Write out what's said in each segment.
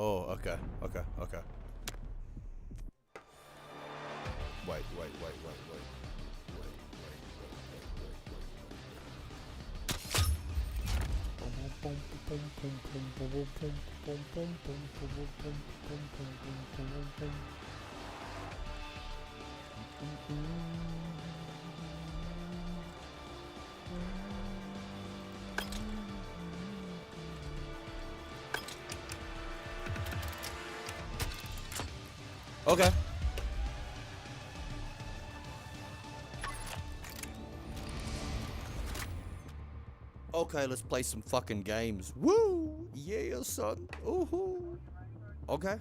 Oh, okay. Okay. Okay. Wait. Okay. Okay, let's play some fucking games. Woo! Yeah, son. Ooh. Okay.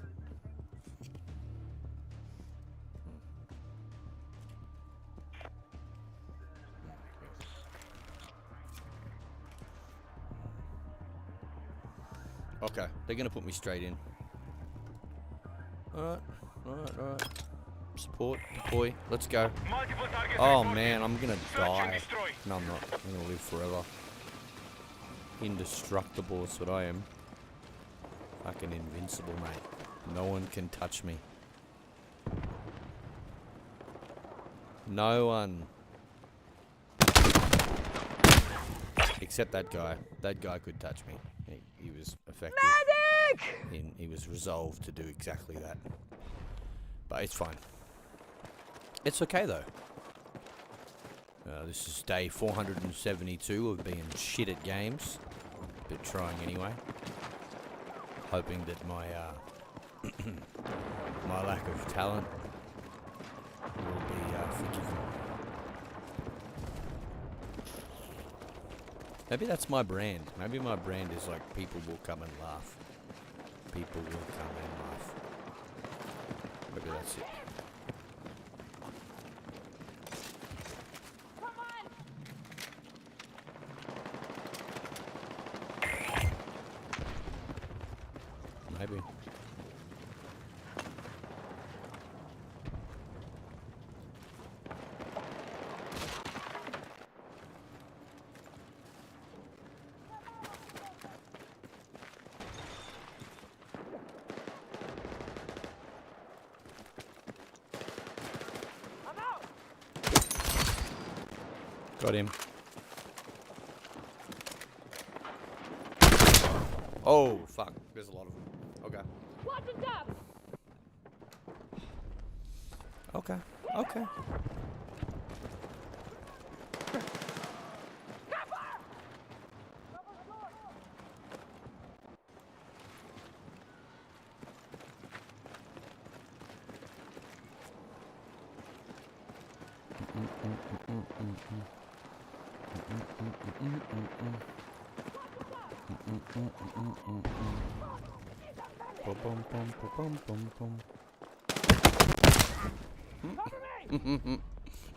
Okay, they're gonna put me straight in. Alright. Support, deploy, let's go. Oh man, I'm gonna die. No, I'm not. I'm gonna live forever. Indestructible is what I am. Fucking invincible, mate. No one can touch me. No one. Except that guy. That guy could touch me. He was effective. Medic! He was resolved to do exactly that. But it's fine. It's okay though. This is day 472 of being shit at games. But trying anyway. Hoping that my my lack of talent will be forgiven. Maybe that's my brand. Maybe my brand is like people will come and laugh. People will come and laugh. Maybe that's it. Maybe. Got him. Oh, fuck. There's a lot of them. Okay. Okay. Okay.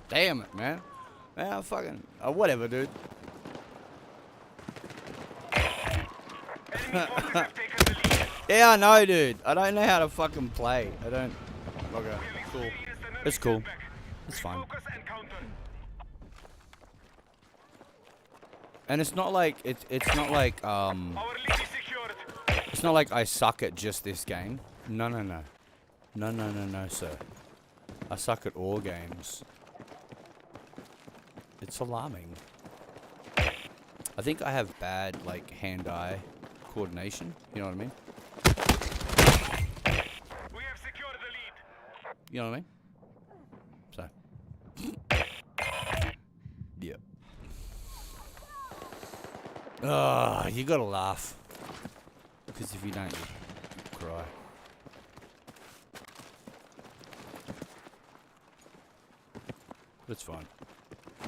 Damn it, man. Man, fucking whatever, dude. Yeah, I know, dude. I don't know how to fucking play. I don't. Okay, cool. It's cool. It's fine. And it's not like it's not like it's not like I suck at just this game. No, sir. I suck at all games. It's alarming. I think I have bad like hand-eye coordination. You know what I mean? We have secured the lead. You know what I mean? So. Yeah. You gotta laugh. Because if you don't, you cry. But it's fine.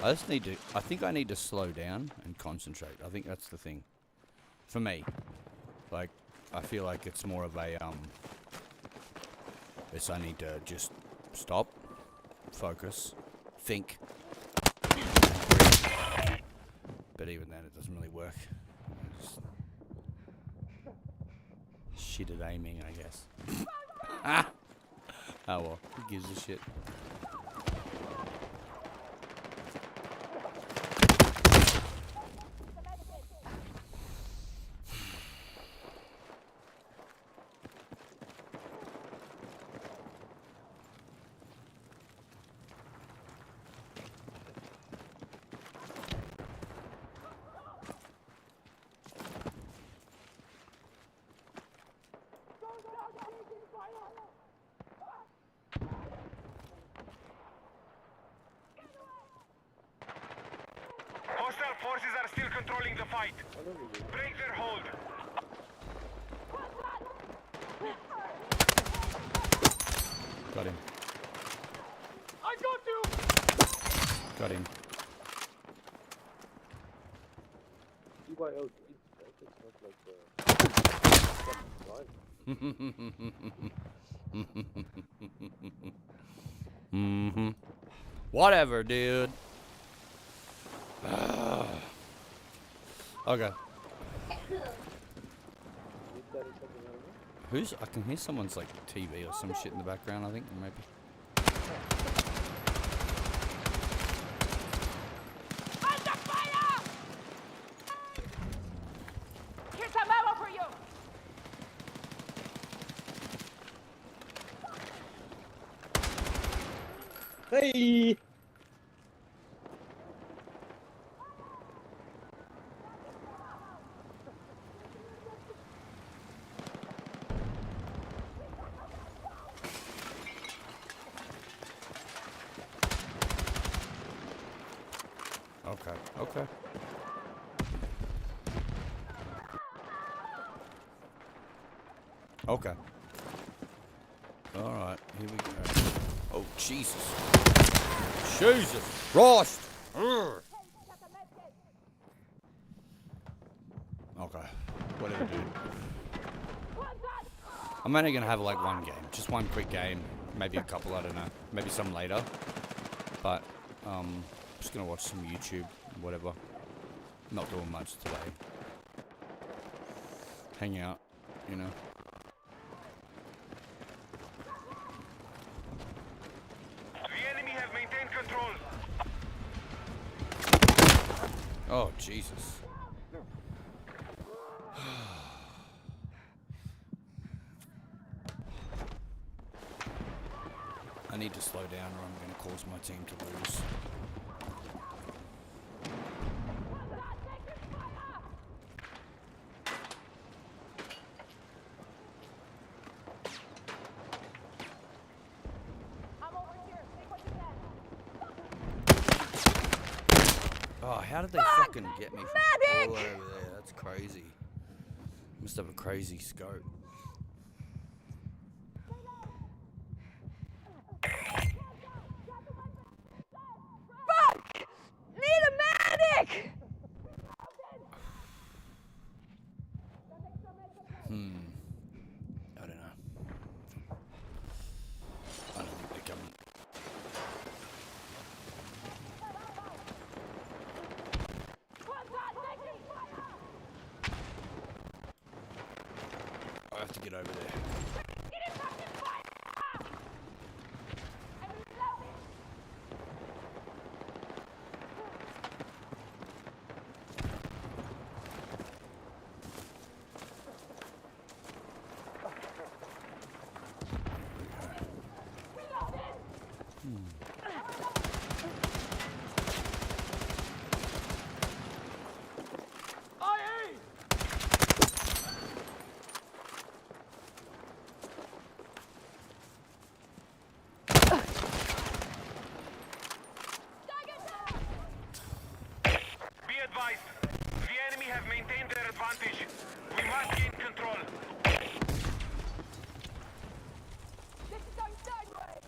I think I need to slow down and concentrate. I think that's the thing. For me. Like, I feel like it's more of a, I need to just stop, focus, think. But even then, it doesn't really work. Just shit at aiming, I guess. Ah! Oh well, who gives a shit? controlling the fight. Break their hold. Got him. I got you! Got him. BYO, it's not like Whatever, dude. Okay. Who's? I can hear someone's like TV or some shit in the background. I think maybe. Under fire! Here's some ammo for you. Hey! Okay. Okay. Okay. All right. Here we go. Oh Jesus! Jesus Christ! Urgh. Okay. Whatever, dude. I'm only gonna have like one game, just one quick game, maybe a couple. I don't know, maybe some later. But just gonna watch some YouTube, whatever. Not doing much today. Hang out, you know. The enemy have maintained control. Oh Jesus. I need to slow down or I'm going to cause my team to lose. I'm over here. Take what you can. Oh, how did they fucking get me from all over there? That's crazy. Must have a crazy scope. Fuck! Need a medic! I don't know. I don't think they're coming. I have to get over there. Be advised. The enemy have maintained their advantage. We must gain control. This is going sideways!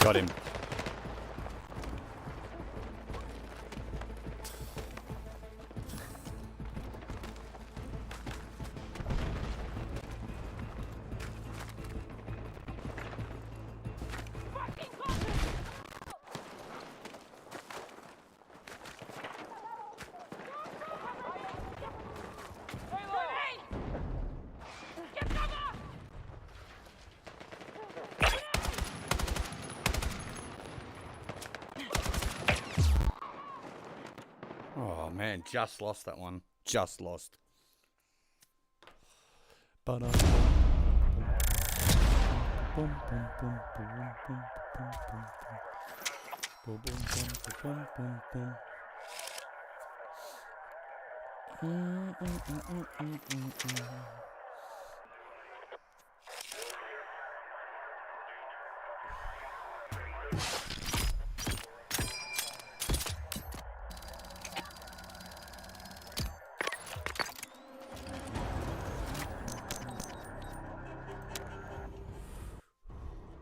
got him. Oh man, just lost that one. Just lost.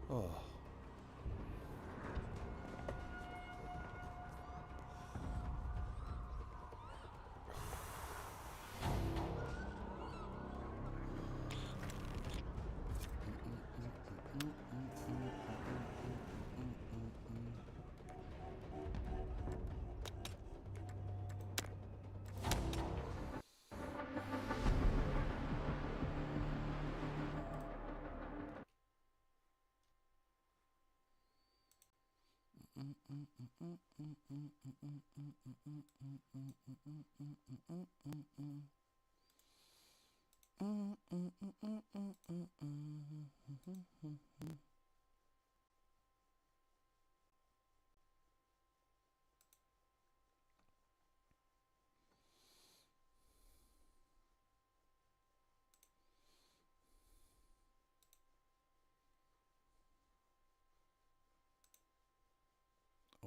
Oh.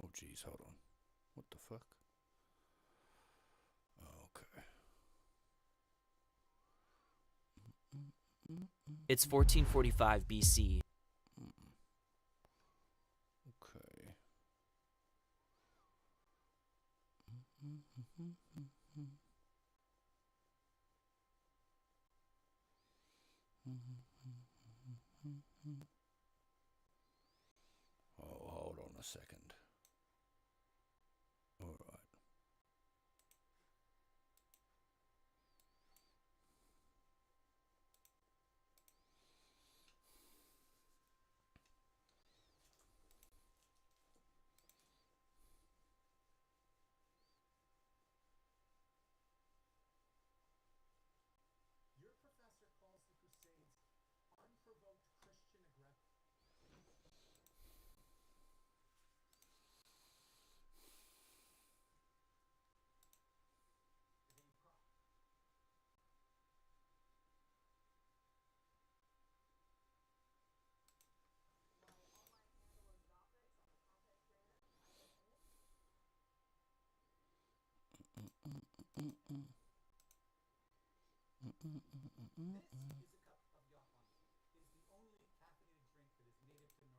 Oh geez, hold on. What the fuck? Okay. It's 1445 BC. Okay. Oh, hold on a second. All right. Your professor calls the Crusades unprovoked Christian aggression. This is a cup of yacht wine. It is the only caffeinated drink that is native to North America.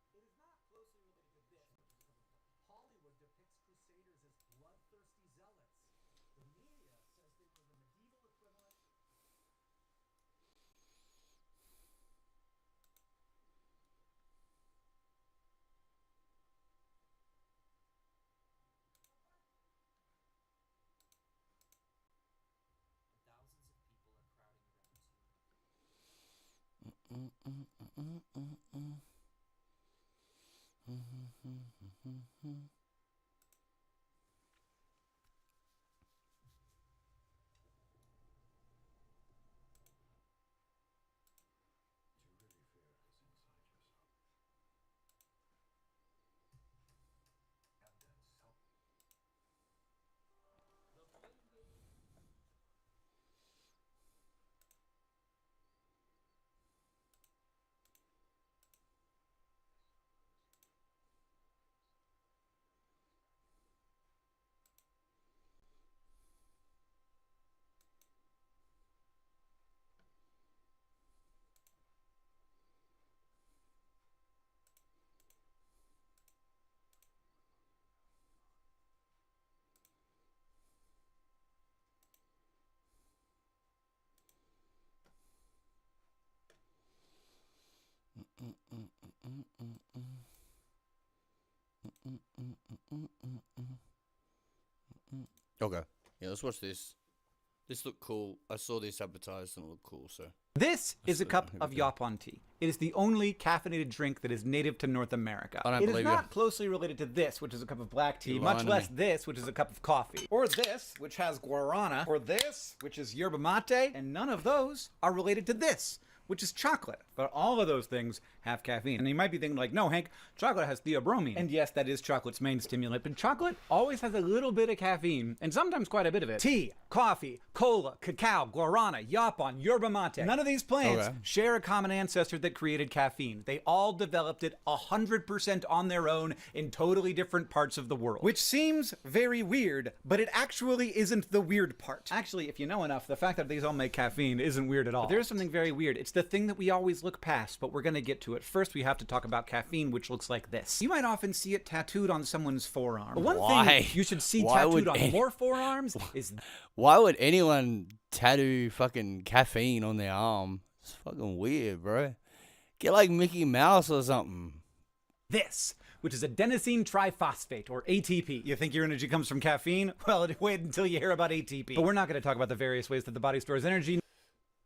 It is not closely related to this, which is a cup of Hollywood depicts crusaders as bloodthirsty zealots. The media says they were the medieval equivalent. Thousands of people are crowding around too. Do you really fear us inside yourself? Have done so. The Playin game. Okay. Yeah, let's watch this. This looked cool. I saw this advertised and it looked cool, so. This is a cup here we of go. Yapon tea. It is the only caffeinated drink that is native to North America. I don't It is believe you. not closely related to this, which is a cup of black tea, You're much lying to less me. this, which is a cup of coffee. Or this, which has guarana. Or this, which is yerba mate. And none of those are related to this, which is chocolate. But all of those things have caffeine. And you might be thinking like, no, Hank, chocolate has theobromine. And yes, that is chocolate's main stimulant, but chocolate always has a little bit of caffeine, and sometimes quite a bit of it. Tea, coffee, cola, cacao, guarana, yapon, yerba mate. None of these plants Okay. share a common ancestor that created caffeine. They all developed it 100% on their own in totally different parts of the world. Which seems very weird, but it actually isn't the weird part. Actually, if you know enough, the fact that these all make caffeine isn't weird at all. But there's something very weird. It's the thing that we always look past, but we're gonna get to it. First, we have to talk about caffeine, which looks like this. You might often see it tattooed on someone's forearm. But one Why? thing you should see Why would tattooed on any- more forearms is Why would anyone tattoo fucking caffeine on their arm? It's fucking weird, bro. Get like Mickey Mouse or something. this, which is adenosine triphosphate, or ATP. You think your energy comes from caffeine? Well, wait until you hear about ATP. But we're not going to talk about the various ways that the body stores energy.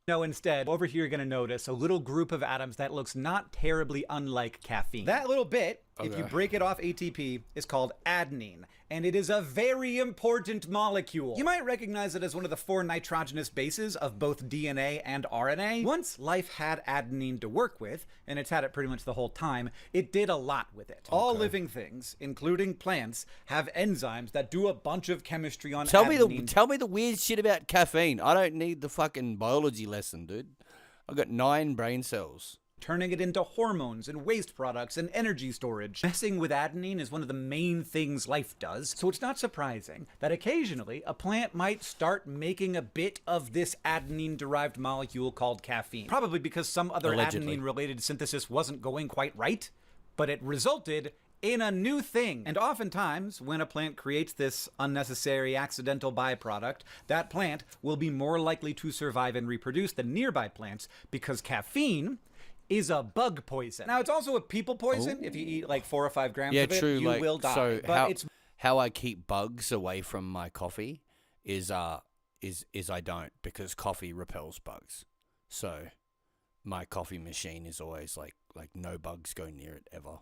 No, instead, over here you're going to notice a little group of atoms that looks not terribly unlike caffeine. That little bit, if you Okay. break it off ATP, is called adenine, and it is a very important molecule. You might recognize it as one of the 4 nitrogenous bases of both DNA and RNA. Once life had adenine to work with, and it's had it pretty much the whole time, it did a lot with it. All living things, including plants, have enzymes that do a bunch of chemistry on Tell me adenine. the weird shit about caffeine. I don't need the fucking biology lesson, dude. I've got 9 brain cells. Turning it into hormones and waste products and energy storage. Messing with adenine is one of the main things life does, so it's not surprising that occasionally a plant might start making a bit of this adenine-derived molecule called caffeine. Probably because some other Allegedly. adenine-related synthesis wasn't going quite right, but it resulted in a new thing. And oftentimes, when a plant creates this unnecessary accidental byproduct, that plant will be more likely to survive and reproduce than nearby plants because caffeine is a bug poison. Now, it's also a people poison. If you eat like 4 or 5 grams Yeah, of it, true. you like, will die. so But it's how I keep bugs away from my coffee is I don't, because coffee repels bugs. So my coffee machine is always like no bugs go near it ever.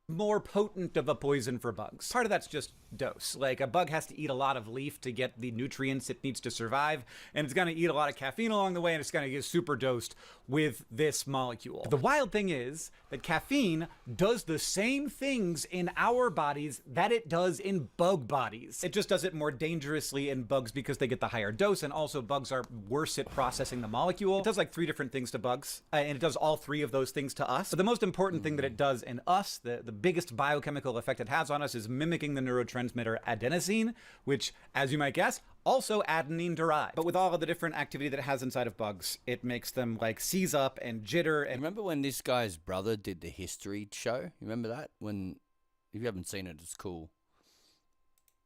more potent of a poison for bugs. Part of that's just dose. Like, a bug has to eat a lot of leaf to get the nutrients it needs to survive, and it's going to eat a lot of caffeine along the way, and it's going to get super dosed with this molecule. The wild thing is that caffeine does the same things in our bodies that it does in bug bodies. It just does it more dangerously in bugs because they get the higher dose, and also bugs are worse at processing the molecule. It does like 3 different things to bugs, and it does all 3 of those things to us. But the most important thing that it does in us, the biggest biochemical effect it has on us, is mimicking the neurotransmitter adenosine, which, as you might guess, also adenine derived. But with all of the different activity that it has inside of bugs, it makes them like seize up and jitter. And Remember when this guy's brother did the history show? You remember that? When, if you haven't seen it, it's cool.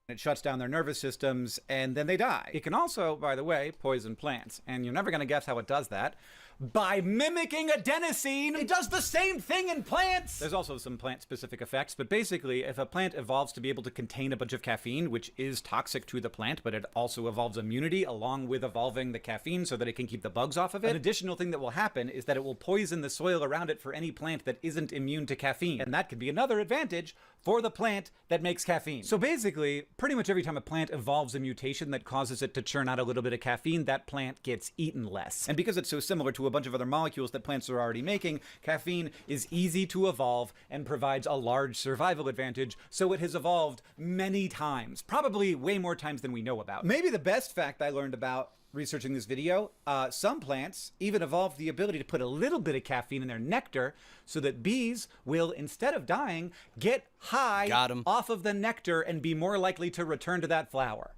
it shuts down their nervous systems, and then they die. It can also, by the way, poison plants. And you're never going to guess how it does that. By mimicking adenosine! It does the same thing in plants! There's also some plant-specific effects, but basically, if a plant evolves to be able to contain a bunch of caffeine, which is toxic to the plant, but it also evolves immunity along with evolving the caffeine so that it can keep the bugs off of it, an additional thing that will happen is that it will poison the soil around it for any plant that isn't immune to caffeine. And that could be another advantage for the plant that makes caffeine. So basically, pretty much every time a plant evolves a mutation that causes it to churn out a little bit of caffeine, that plant gets eaten less. And because it's so similar to a bunch of other molecules that plants are already making, caffeine is easy to evolve and provides a large survival advantage, so it has evolved many times, probably way more times than we know about. Maybe the best fact I learned about researching this video, some plants even evolved the ability to put a little bit of caffeine in their nectar so that bees will, instead of dying, get high Got 'em. off of the nectar and be more likely to return to that flower.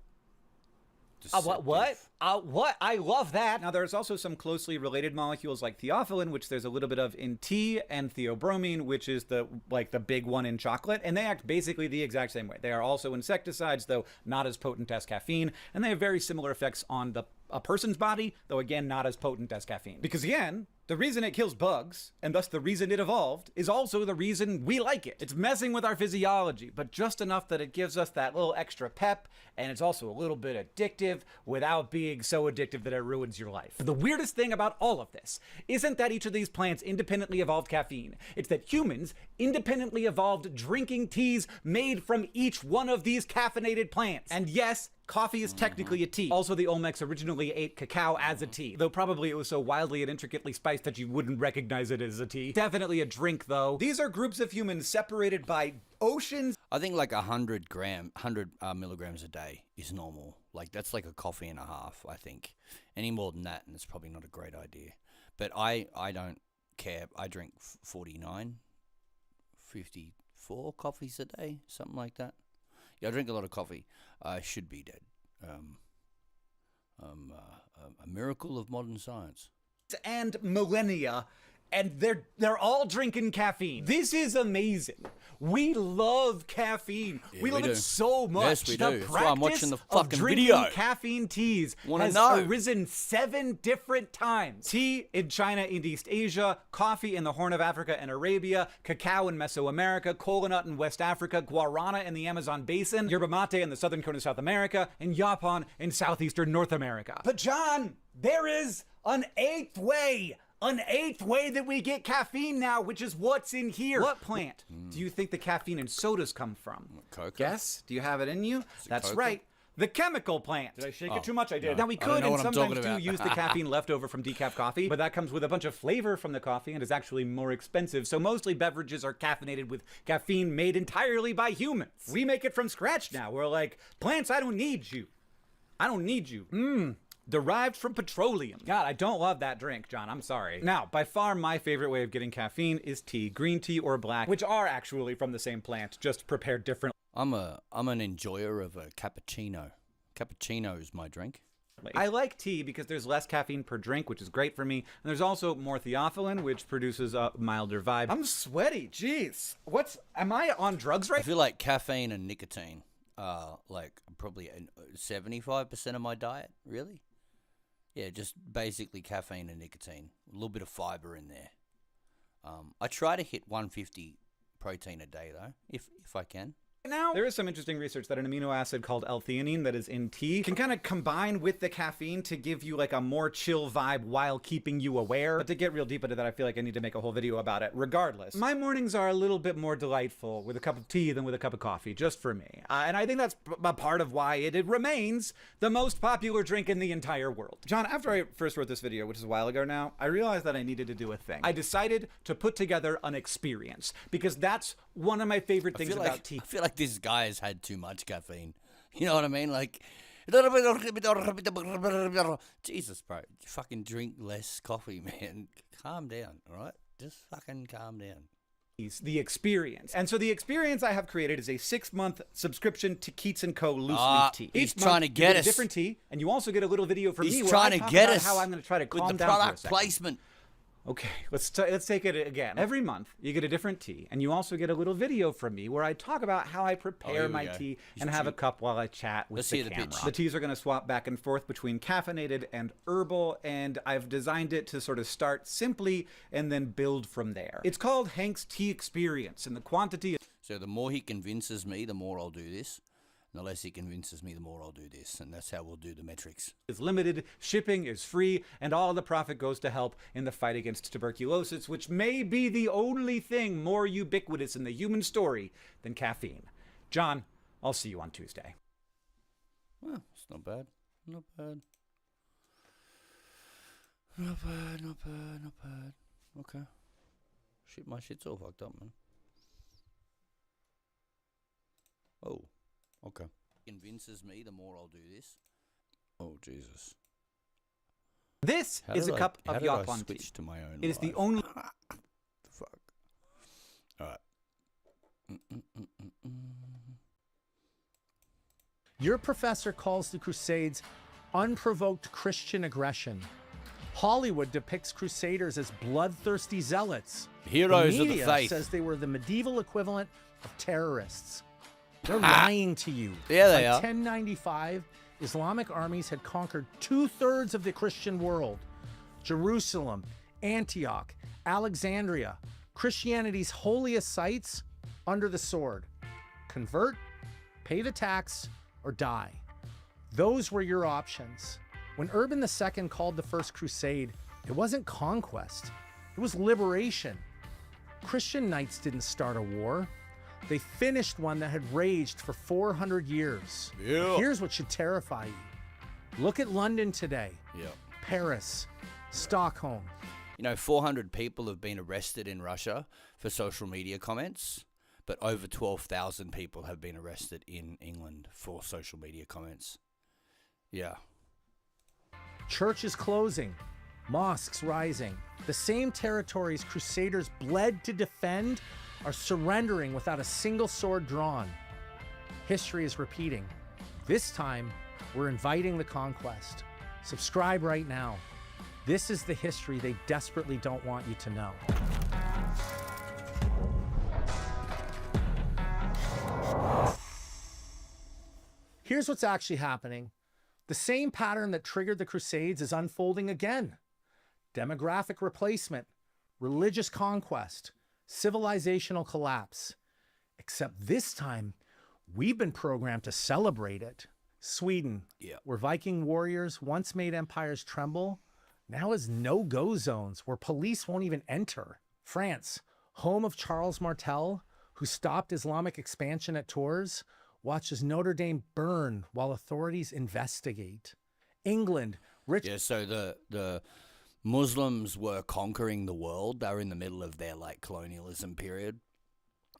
What? What? I love that. Now, there's also some closely related molecules like theophylline, which there's a little bit of in tea, and theobromine, which is the big one in chocolate, and they act basically the exact same way. They are also insecticides, though not as potent as caffeine, and they have very similar effects on a person's body, though again, not as potent as caffeine. Because again, The reason it kills bugs, and thus the reason it evolved, is also the reason we like it. It's messing with our physiology, but just enough that it gives us that little extra pep, and it's also a little bit addictive without being so addictive that it ruins your life. The weirdest thing about all of this isn't that each of these plants independently evolved caffeine. It's that humans independently evolved drinking teas made from each one of these caffeinated plants. And yes, coffee is technically a tea. Also, the Olmecs originally ate cacao as a tea, though probably it was so wildly and intricately spiced that you wouldn't recognize it as a tea. Definitely a drink, though. These are groups of humans separated by oceans. I think like 100 milligrams a day is normal. Like that's like a coffee and a half, I think. Any more than that, and it's probably not a great idea. But I don't care. I drink 49, 54 coffees a day, something like that. Yeah, I drink a lot of coffee. I should be dead. A miracle of modern science. And millennia, and they're all drinking caffeine. This is amazing. We love caffeine. Yeah, we love do. it so much. Yes, we do. That's why I'm watching the practice of fucking drinking video. Caffeine teas Wanna has know. arisen 7 different times. Tea in China and East Asia, coffee in the Horn of Africa and Arabia, cacao in Mesoamerica, cola nut in West Africa, guarana in the Amazon basin, yerba mate in the southern cone of South America, and yaupon in southeastern North America. But John, there is an 8th way. An 8th way that we get caffeine now, which is what's in here. What plant do you think the caffeine in sodas come from? Coca. Guess? Do you have it in you? That's Coca? right. The chemical plant. Did I shake it too much? I did. Now we I don't could know and what I'm sometimes talking do about. use the caffeine left over from decaf coffee, but that comes with a bunch of flavor from the coffee and is actually more expensive. So mostly beverages are caffeinated with caffeine made entirely by humans. We make it from scratch now. We're like, plants, I don't need you. I don't need you. Derived from petroleum. God, I don't love that drink, John. I'm sorry. Now, by far my favorite way of getting caffeine is tea, green tea or black, which are actually from the same plant, just prepared differently. I'm an enjoyer of a cappuccino. Cappuccino is my drink. I like tea because there's less caffeine per drink, which is great for me. And there's also more theophylline, which produces a milder vibe. I'm sweaty. Jeez. Am I on drugs I right feel like caffeine and nicotine are like probably 75% of my diet, really. Yeah, just basically caffeine and nicotine. A little bit of fiber in there. I try to hit 150 protein a day, though, if I can. now? There is some interesting research that an amino acid called L-theanine that is in tea can kind of combine with the caffeine to give you like a more chill vibe while keeping you aware. But to get real deep into that, I feel like I need to make a whole video about it. Regardless, my mornings are a little bit more delightful with a cup of tea than with a cup of coffee, just for me. And I think that's a part of why it remains the most popular drink in the entire world. John, after I first wrote this video, which is a while ago now, I realized that I needed to do a thing. I decided to put together an experience because that's one of my favorite things about tea. I feel like this guy has had too much caffeine. You know what I mean? Like, Jesus, bro. Fucking drink less coffee, man. Calm down, all right? Just fucking calm down. The experience. And so the experience I have created is a 6-month subscription to Keats & Co. loose leaf tea. He's Each month, trying to you get a us. different tea, and you also get a little video from me He's where trying I to talk get about us how I'm going to try to with calm the down for a product second. placement. Okay, let's take it again. Every month, you get a different tea, and you also get a little video from me where I talk about how I prepare here we my go. tea He's and have a cheap. cup while I chat with Let's the see the camera. pitch. The teas are going to swap back and forth between caffeinated and herbal, and I've designed it to sort of start simply and then build from there. It's called Hank's Tea Experience, and the quantity So the more he convinces me, the more I'll do this. And the less he convinces me, the more I'll do this. And that's how we'll do the metrics. is limited, shipping is free, and all the profit goes to help in the fight against tuberculosis, which may be the only thing more ubiquitous in the human story than caffeine. John, I'll see you on Tuesday. Well, it's not bad. Not bad. Not bad, not bad, not bad. Okay. Shit, my shit's all fucked up, man. Oh, okay. Convinces me, the more I'll do this. Oh, Jesus. This How is did a cup how of did I Yapon tea. switch to my own It is the life? only... The fuck. All right. Your professor calls the Crusades unprovoked Christian aggression. Hollywood depicts Crusaders as bloodthirsty zealots. Heroes the of the media faith. says they were the medieval equivalent of terrorists. They're lying to you. Yeah, they By are. 1095, Islamic armies had conquered 2/3 of the Christian world. Jerusalem, Antioch, Alexandria, Christianity's holiest sites, under the sword. Convert, pay the tax, or die. Those were your options. When Urban II called the First Crusade, it wasn't conquest, it was liberation. Christian knights didn't start a war. They finished one that had raged for 400 years. Yeah. Here's what should terrify you. Look at London today. Yep. Paris, Stockholm. You know, 400 people have been arrested in Russia for social media comments, but over 12,000 people have been arrested in England for social media comments. Yeah. Churches closing, mosques rising. The same territories crusaders bled to defend are surrendering without a single sword drawn. History is repeating. This time, we're inviting the conquest. Subscribe right now. This is the history they desperately don't want you to know. Here's what's actually happening. The same pattern that triggered the Crusades is unfolding again. Demographic replacement, religious conquest, civilizational collapse. Except this time, we've been programmed to celebrate it. Sweden, where Viking warriors once made empires tremble, now is no-go zones where police won't even enter. France, home of Charles Martel, who stopped Islamic expansion at Tours, watches Notre Dame burn while authorities investigate. England, rich... Yeah, so the Muslims were conquering the world. They were in the middle of their, like, colonialism period.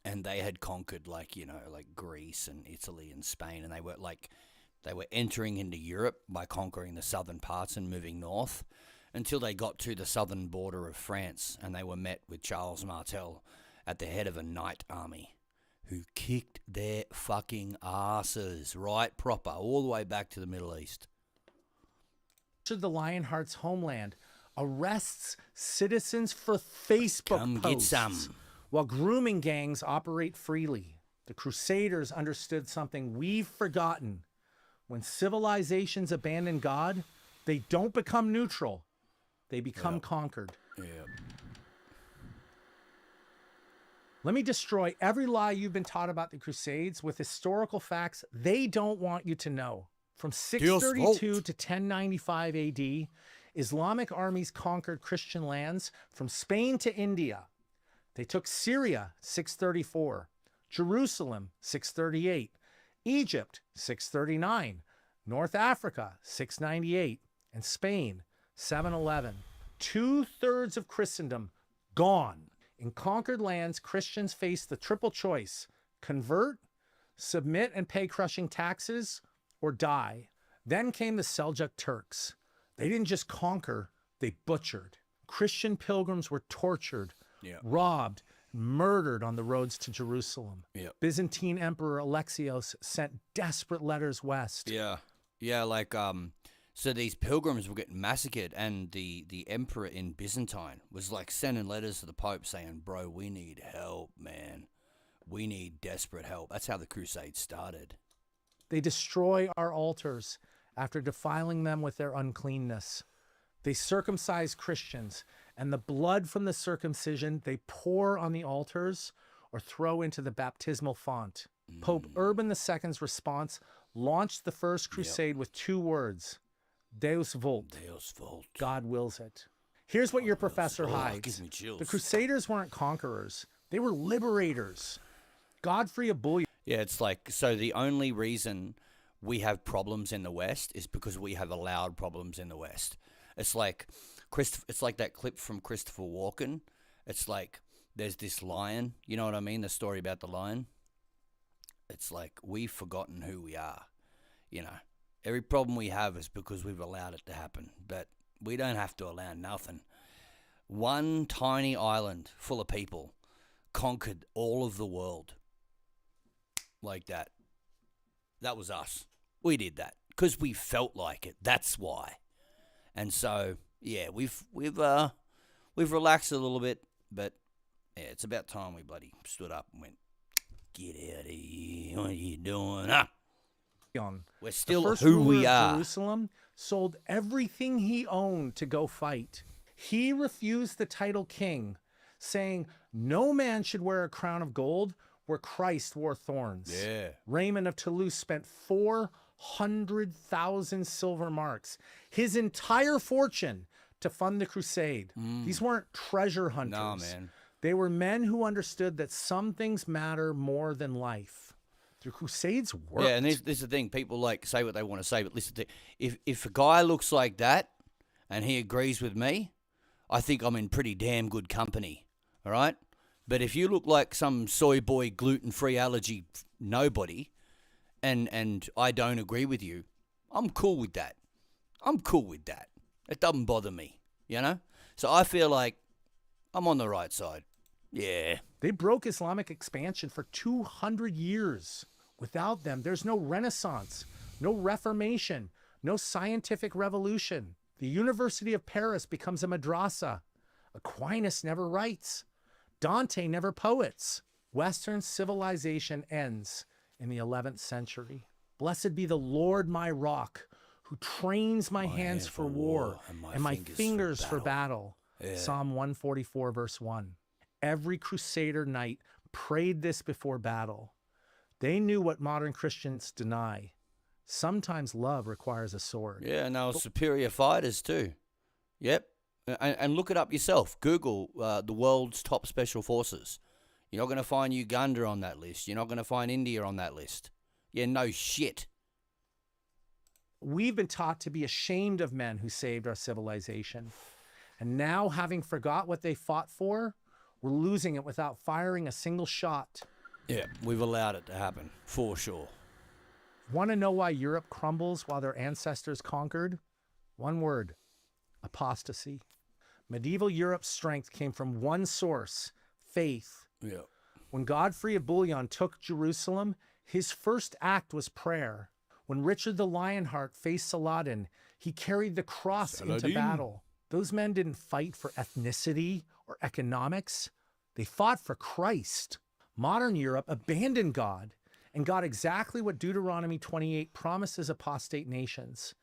And they had conquered, like, you know, like Greece and Italy and Spain. And they were entering into Europe by conquering the southern parts and moving north until they got to the southern border of France. And they were met with Charles Martel at the head of a knight army who kicked their fucking asses right proper all the way back to the Middle East. The Lionheart's homeland arrests citizens for Facebook Come posts. get some. While grooming gangs operate freely, the Crusaders understood something we've forgotten. When civilizations abandon God, they don't become neutral. They become conquered. Yeah. Let me destroy every lie you've been taught about the Crusades with historical facts they don't want you to know. From 632 to 1095 AD, Islamic armies conquered Christian lands from Spain to India. They took Syria, 634, Jerusalem, 638, Egypt, 639, North Africa, 698, and Spain, 711. 2/3 of Christendom gone. In conquered lands, Christians faced the triple choice: convert, submit and pay crushing taxes, or die. Then came the Seljuk Turks. They didn't just conquer, they butchered. Christian pilgrims were tortured, robbed, murdered on the roads to Jerusalem. Byzantine Emperor Alexios sent desperate letters west. Yeah, like, so these pilgrims were getting massacred, and the emperor in Byzantine was, like, sending letters to the Pope saying, bro, we need help, man. We need desperate help. That's how the Crusades started. They destroy our altars after defiling them with their uncleanness. They circumcise Christians, and the blood from the circumcision they pour on the altars or throw into the baptismal font. Pope Urban II's response launched the First Crusade with 2 words: Deus vult. Deus vult. God wills it. Here's what your professor hides. Gives me chills. The Crusaders weren't conquerors. They were liberators. Godfrey of Bouillon. Yeah, it's like, so the only reason we have problems in the West is because we have allowed problems in the West. It's like it's like that clip from Christopher Walken. It's like there's this lion, you know what I mean? The story about the lion. It's like we've forgotten who we are. You know, every problem we have is because we've allowed it to happen. But we don't have to allow nothing. One tiny island full of people conquered all of the world. Like that. That was us. We did that because we felt like it. That's why. And so, yeah, we've relaxed a little bit, but yeah, it's about time we bloody stood up and went, "Get out of here! What are you doing?" We're still who we are. Jerusalem sold everything he owned to go fight. He refused the title king, saying, no man should wear a crown of gold where Christ wore thorns. Yeah. Raymond of Toulouse spent 400,000 silver marks, his entire fortune, to fund the crusade. These weren't treasure hunters. Nah, man. They were men who understood that some things matter more than life. The crusades worked. Yeah, and this is the thing. People like say what they want to say, but listen, if a guy looks like that and he agrees with me, I think I'm in pretty damn good company. All right? But if you look like some soy boy, gluten-free allergy nobody, and I don't agree with you, I'm cool with that. I'm cool with that. It doesn't bother me, you know? So I feel like I'm on the right side. Yeah. They broke Islamic expansion for 200 years. Without them, there's no Renaissance, no Reformation, no scientific revolution. The University of Paris becomes a madrasa. Aquinas never writes. Dante never poets. Western civilization ends in the 11th century. Blessed be the Lord my rock, who trains my hands for war and my fingers for battle. Yeah. Psalm 144, verse 1. Every Crusader knight prayed this before battle. They knew what modern Christians deny. Sometimes love requires a sword. Yeah, and they were superior fighters too. Yep. And look it up yourself. Google the world's top special forces. You're not going to find Uganda on that list. You're not going to find India on that list. Yeah, no shit. We've been taught to be ashamed of men who saved our civilization. And now, having forgot what they fought for, we're losing it without firing a single shot. Yeah, we've allowed it to happen, for sure. Want to know why Europe crumbles while their ancestors conquered? One word: apostasy. Medieval Europe's strength came from one source: faith. Yeah. When Godfrey of Bouillon took Jerusalem, his first act was prayer. When Richard the Lionheart faced Saladin, he carried the cross into battle. Those men didn't fight for ethnicity or economics. They fought for Christ. Modern Europe abandoned God and got exactly what Deuteronomy 28 promises apostate nations.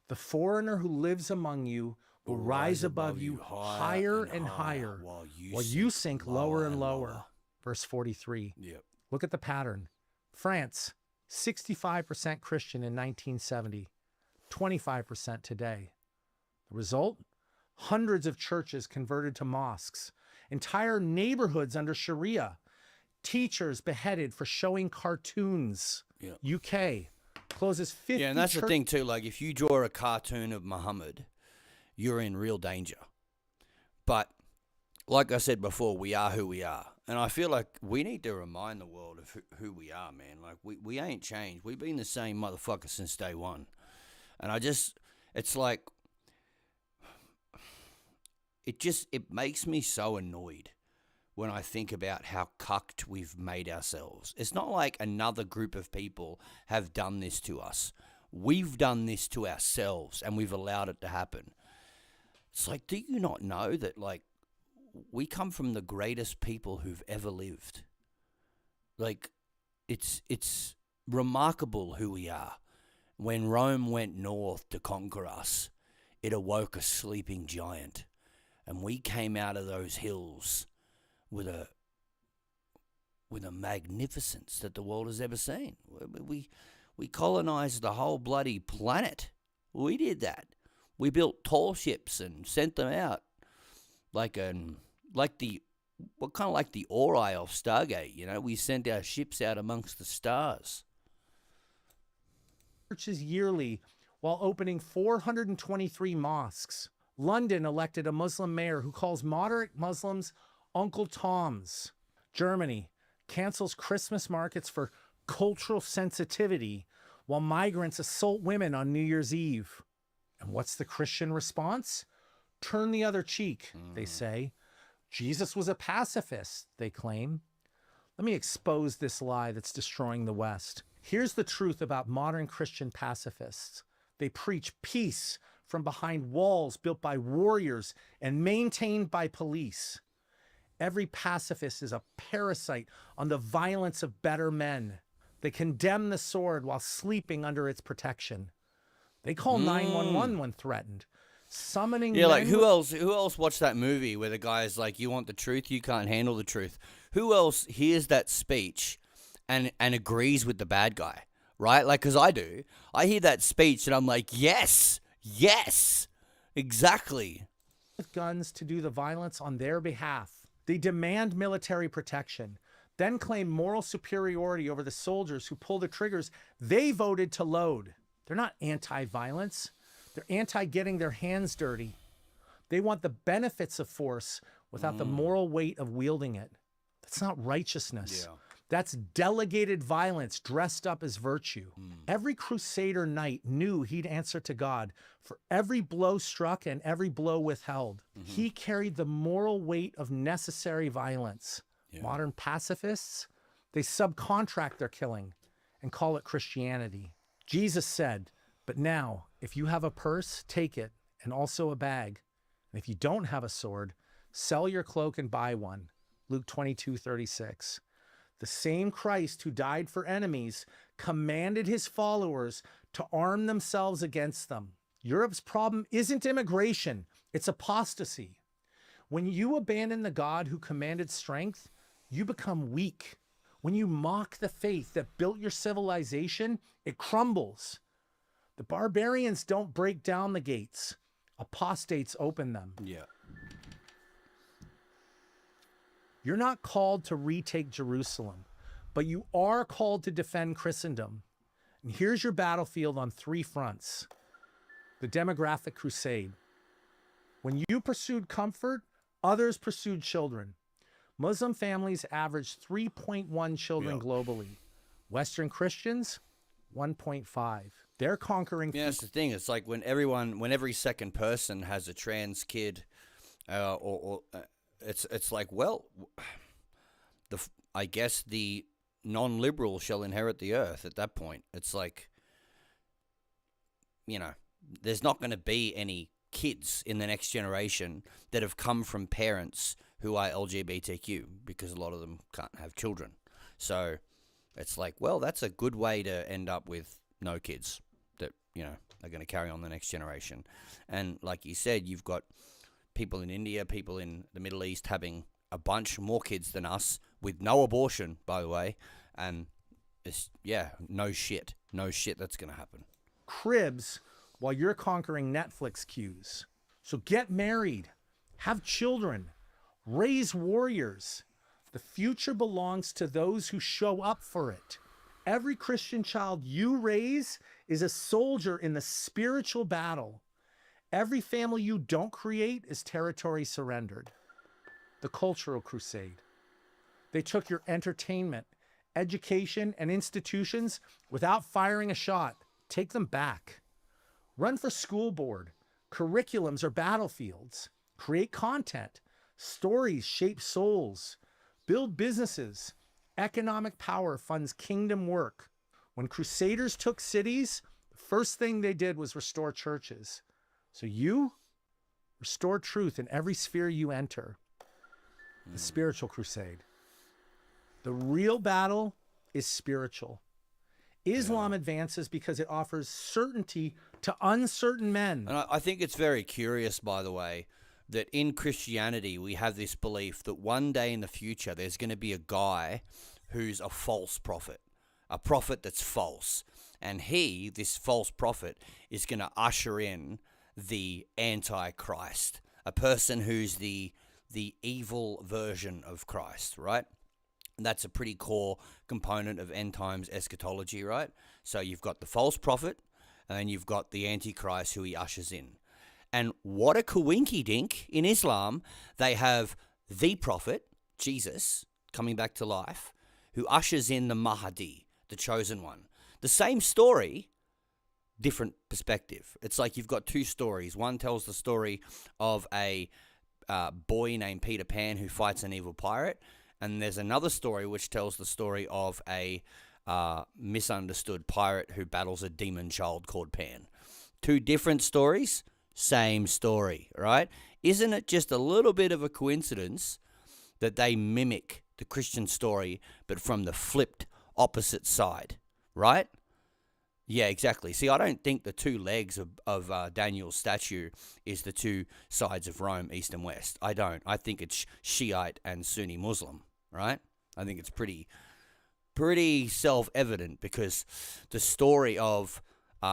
The foreigner who lives among you will rise above you higher and higher, while you sink lower and lower. Verse 43. Yep. Look at the pattern. France, 65% Christian in 1970, 25% today. The result? Hundreds of churches converted to mosques, entire neighborhoods under Sharia, teachers beheaded for showing cartoons. Yep. UK closes 50 Yeah, and that's the thing too. Like, if you draw a cartoon of Muhammad, you're in real danger. But like I said before, we are who we are. And I feel like we need to remind the world of who we are, man. Like, we ain't changed. We've been the same motherfucker since day one. And it's like, it makes me so annoyed when I think about how cucked we've made ourselves. It's not like another group of people have done this to us. We've done this to ourselves, and we've allowed it to happen. It's like, do you not know that, like, we come from the greatest people who've ever lived? Like, it's remarkable who we are. When Rome went north to conquer us, it awoke a sleeping giant. And we came out of those hills with a magnificence that the world has ever seen. We colonized the whole bloody planet. We did that. We built tall ships and sent them out like the Ori off Stargate. You know, we sent our ships out amongst the stars. Churches yearly while opening 423 mosques. London elected a Muslim mayor who calls moderate Muslims Uncle Toms. Germany cancels Christmas markets for cultural sensitivity while migrants assault women on New Year's Eve. And what's the Christian response? Turn the other cheek, they say. Jesus was a pacifist, they claim. Let me expose this lie that's destroying the West. Here's the truth about modern Christian pacifists. They preach peace from behind walls built by warriors and maintained by police. Every pacifist is a parasite on the violence of better men. They condemn the sword while sleeping under its protection. They call 911 when threatened. summoning Yeah, like men who with- else watched that movie where the guy's like, you want the truth, you can't handle the truth? Who else hears that speech and agrees with the bad guy, right? Like, because I do. I hear that speech and I'm like, yes, exactly. with guns to do the violence on their behalf. They demand military protection, then claim moral superiority over the soldiers who pull the triggers they voted to load. They're not anti-violence. They're anti-getting their hands dirty. They want the benefits of force without the moral weight of wielding it. That's not righteousness. Yeah. That's delegated violence dressed up as virtue. Every crusader knight knew he'd answer to God for every blow struck and every blow withheld. He carried the moral weight of necessary violence. Modern pacifists, they subcontract their killing and call it Christianity. Jesus said, but now, if you have a purse, take it, and also a bag. And if you don't have a sword, sell your cloak and buy one. Luke 22:36. The same Christ who died for enemies commanded his followers to arm themselves against them. Europe's problem isn't immigration, it's apostasy. When you abandon the God who commanded strength, you become weak. When you mock the faith that built your civilization, it crumbles. The barbarians don't break down the gates. Apostates open them. Yeah. You're not called to retake Jerusalem, but you are called to defend Christendom. And here's your battlefield on 3 fronts. The demographic crusade. When you pursued comfort, others pursued children. Muslim families averaged 3.1 children globally. Western Christians, 1.5. They're conquering. Yeah, that's the thing. It's like when every second person has a trans kid, it's like, well, I guess the non-liberal shall inherit the earth at that point. It's like, there's not going to be any kids in the next generation that have come from parents who are LGBTQ because a lot of them can't have children. So it's like, well, that's a good way to end up with no kids that, are going to carry on the next generation. And like you said, you've got people in India, people in the Middle East having a bunch more kids than us with no abortion, by the way. And it's, no shit that's going to happen. Cribs while you're conquering Netflix queues. So get married, have children, raise warriors. The future belongs to those who show up for it. Every Christian child you raise is a soldier in the spiritual battle. Every family you don't create is territory surrendered. The cultural crusade. They took your entertainment, education, and institutions without firing a shot. Take them back. Run for school board. Curriculums are battlefields. Create content. Stories shape souls. Build businesses. Economic power funds kingdom work. When crusaders took cities, the first thing they did was restore churches. So you restore truth in every sphere you enter. The spiritual crusade. The real battle is spiritual. Islam advances because it offers certainty to uncertain men. And I think it's very curious, by the way, that in Christianity we have this belief that one day in the future there's going to be a guy who's a false prophet, a prophet that's false. And this false prophet, is going to usher in the Antichrist, a person who's the evil version of Christ, right? And that's a pretty core component of end times eschatology, right? So you've got the false prophet, and then you've got the Antichrist who he ushers in. And what a coinky-dink in Islam, they have the prophet, Jesus, coming back to life, who ushers in the Mahdi, the chosen one. The same story, different perspective. It's like you've got 2 stories. One tells the story of a boy named Peter Pan who fights an evil pirate, and there's another story which tells the story of a misunderstood pirate who battles a demon child called Pan. 2 different stories, same story, right? Isn't it just a little bit of a coincidence that they mimic the Christian story, but from the flipped opposite side, right? Yeah, exactly. See, I don't think the two legs of Daniel's statue is the two sides of Rome, east and west. I don't. I think it's Shiite and Sunni Muslim, right? I think it's pretty self-evident, because the story of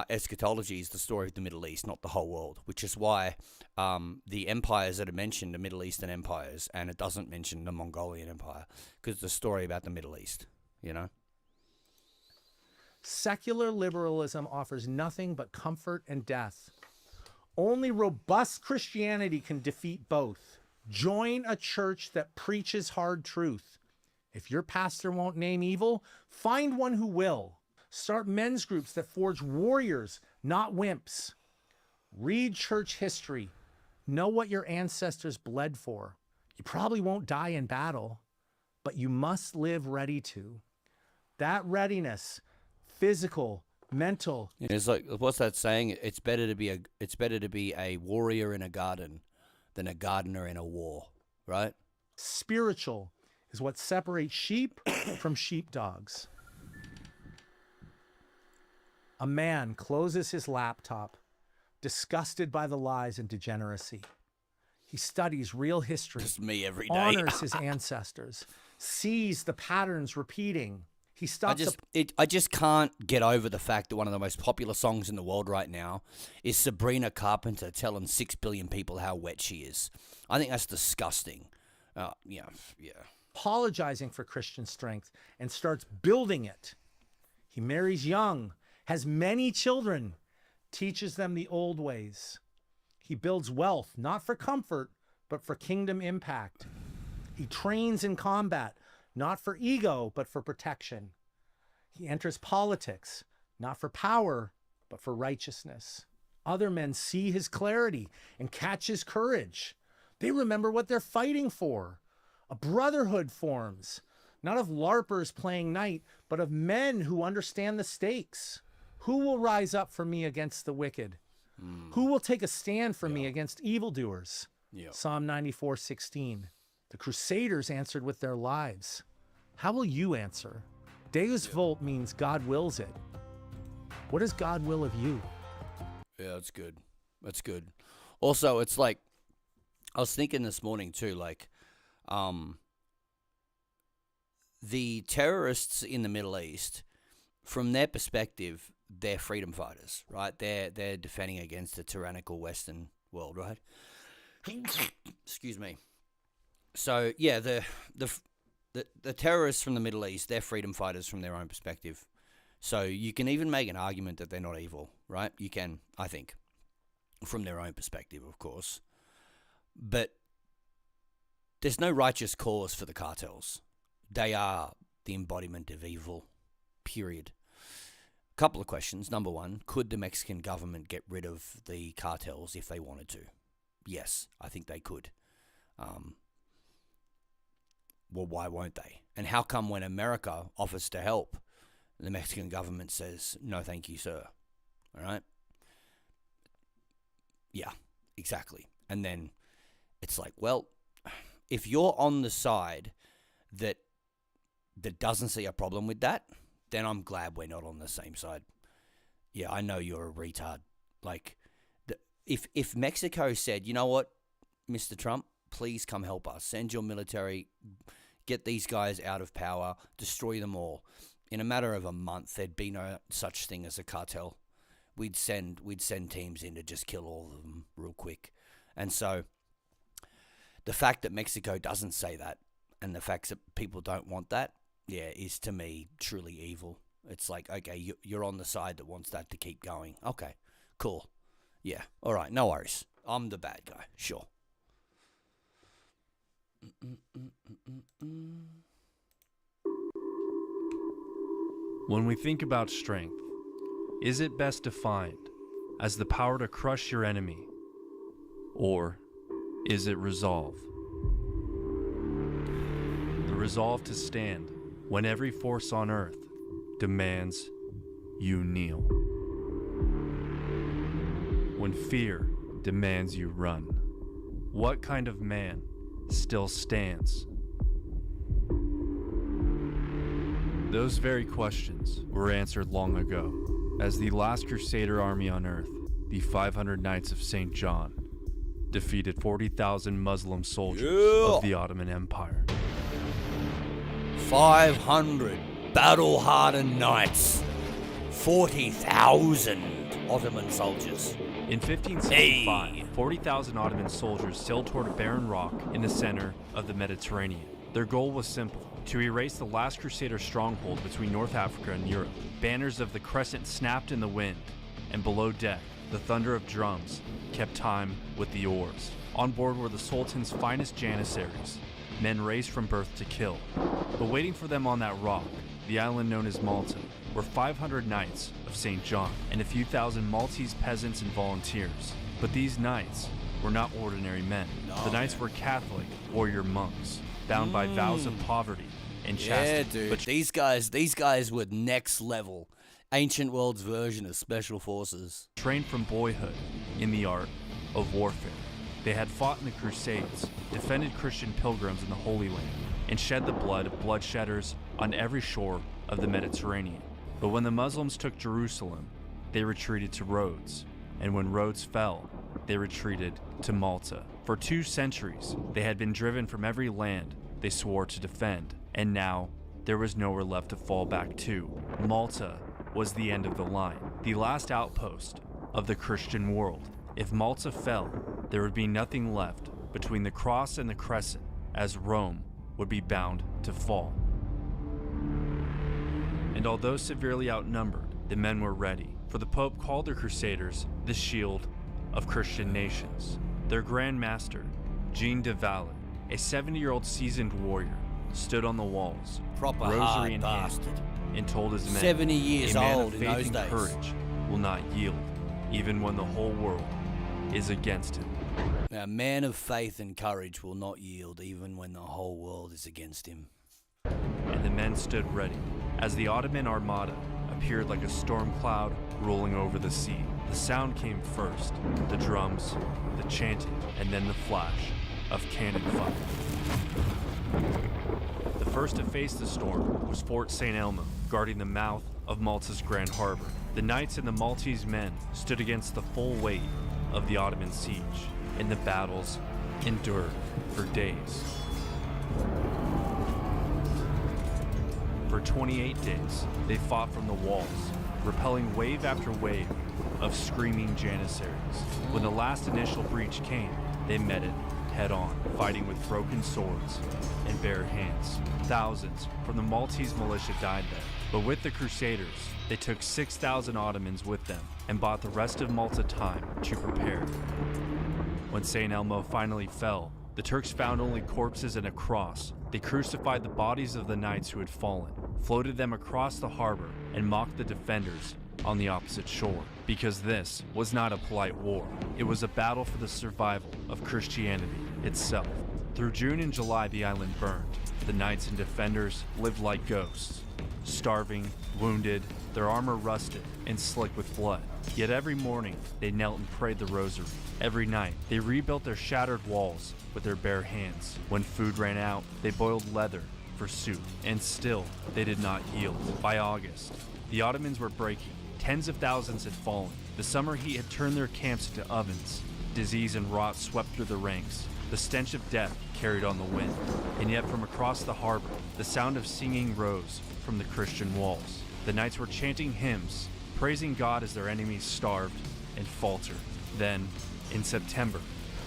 eschatology is the story of the Middle East, not the whole world, which is why the empires that are mentioned are Middle Eastern empires, and it doesn't mention the Mongolian Empire, because it's a story about the Middle East, you know? Secular liberalism offers nothing but comfort and death. Only robust Christianity can defeat both. Join a church that preaches hard truth. If your pastor won't name evil, find one who will. Start men's groups that forge warriors, not wimps. Read church history. Know what your ancestors bled for. You probably won't die in battle, but you must live ready to. That readiness, physical, mental. It's like, what's that saying? It's better to be a warrior in a garden than a gardener in a war, right? Spiritual is what separates sheep from sheepdogs. A man closes his laptop, disgusted by the lies and degeneracy. He studies real history, Just me every day. honors his ancestors, sees the patterns repeating. He stops. I just can't get over the fact that one of the most popular songs in the world right now is Sabrina Carpenter telling 6 billion people how wet she is. I think that's disgusting. Yeah. Apologizing for Christian strength and starts building it. He marries young, has many children, teaches them the old ways. He builds wealth, not for comfort, but for kingdom impact. He trains in combat, not for ego, but for protection. He enters politics, not for power, but for righteousness. Other men see his clarity and catch his courage. They remember what they're fighting for. A brotherhood forms, not of LARPers playing night, but of men who understand the stakes. Who will rise up for me against the wicked? Who will take a stand for me against evildoers? Psalm 94:16. The Crusaders answered with their lives. How will you answer? Deus Vult means God wills it. What does God will of you? Yeah, that's good. That's good. Also, it's like, I was thinking this morning too, like, the terrorists in the Middle East, from their perspective, they're freedom fighters, right? They're defending against the tyrannical Western world, right? Excuse me. So yeah, the terrorists from the Middle East, they're freedom fighters from their own perspective. So you can even make an argument that they're not evil, right? You can, I think, from their own perspective, of course. But there's no righteous cause for the cartels. They are the embodiment of evil, period. Couple of questions. Number one, could the Mexican government get rid of the cartels if they wanted to? Yes, I think they could. Well, why won't they? And how come when America offers to help, the Mexican government says, no, thank you, sir? All right? Yeah, exactly. And then it's like, well, if you're on the side that doesn't see a problem with that, then I'm glad we're not on the same side. Yeah, I know you're a retard. Like, if Mexico said, you know what, Mr. Trump, please come help us. Send your military, get these guys out of power, destroy them all. In a matter of a month, there'd be no such thing as a cartel. We'd send teams in to just kill all of them real quick. And so the fact that Mexico doesn't say that, and the fact that people don't want that, yeah, is to me truly evil. It's like, okay, you're on the side that wants that to keep going. Okay, cool. Yeah, all right, no worries. I'm the bad guy, sure. When we think about strength, is it best defined as the power to crush your enemy, or is it resolve? The resolve to stand when every force on earth demands you kneel. When fear demands you run. What kind of man still stands? Those very questions were answered long ago as the last Crusader army on earth, the 500 Knights of St. John, defeated 40,000 Muslim soldiers of the Ottoman Empire. 500 battle-hardened knights. 40,000 Ottoman soldiers. In 1575, 40,000 Ottoman soldiers sailed toward a barren rock in the center of the Mediterranean. Their goal was simple: to erase the last Crusader stronghold between North Africa and Europe. Banners of the crescent snapped in the wind, and below deck, the thunder of drums kept time with the oars. On board were the Sultan's finest janissaries, men raised from birth to kill. But waiting for them on that rock, the island known as Malta, were 500 Knights of St. John and a few thousand Maltese peasants and volunteers. But these knights were not ordinary men. The knights were Catholic warrior monks, bound by vows of poverty and chastity. Yeah, dude. These guys were next level. Ancient world's version of special forces. Trained from boyhood in the art of warfare. They had fought in the Crusades, defended Christian pilgrims in the Holy Land, and shed the blood of bloodshedders on every shore of the Mediterranean. But when the Muslims took Jerusalem, they retreated to Rhodes, and when Rhodes fell, they retreated to Malta. For 2 centuries, they had been driven from every land they swore to defend, and now there was nowhere left to fall back to. Malta was the end of the line, the last outpost of the Christian world. If Malta fell, there would be nothing left between the cross and the crescent, as Rome would be bound to fall. And although severely outnumbered, the men were ready, for the Pope called the Crusaders the shield of Christian nations. Their Grand Master, Jean de Valle, a 70-year-old seasoned warrior, stood on the walls, Proper rosary hard in bastard. hand, and told his men, 70 years a man old of in faith those and days. courage will not yield, even when the whole world is against him. A man of faith and courage will not yield even when the whole world is against him. And the men stood ready, as the Ottoman Armada appeared like a storm cloud rolling over the sea. The sound came first, the drums, the chanting, and then the flash of cannon fire. The first to face the storm was Fort St. Elmo, guarding the mouth of Malta's Grand Harbor. The knights and the Maltese men stood against the full weight of the Ottoman siege, and the battles endured for days. For 28 days, they fought from the walls, repelling wave after wave of screaming janissaries. When the last initial breach came, they met it head-on, fighting with broken swords and bare hands. Thousands from the Maltese militia died there, but with the Crusaders, they took 6,000 Ottomans with them and bought the rest of Malta time to prepare. When St. Elmo finally fell, the Turks found only corpses and a cross. They crucified the bodies of the knights who had fallen, floated them across the harbor, and mocked the defenders on the opposite shore. Because this was not a polite war. It was a battle for the survival of Christianity itself. Through June and July, the island burned. The knights and defenders lived like ghosts, starving, wounded, their armor rusted and slick with blood. Yet every morning, they knelt and prayed the rosary. Every night, they rebuilt their shattered walls with their bare hands. When food ran out, they boiled leather for soup, and still, they did not yield. By August, the Ottomans were breaking. Tens of thousands had fallen. The summer heat had turned their camps into ovens. Disease and rot swept through the ranks. The stench of death carried on the wind. And yet from across the harbor, the sound of singing rose from the Christian walls. The knights were chanting hymns, praising God as their enemies starved and faltered. Then, in September,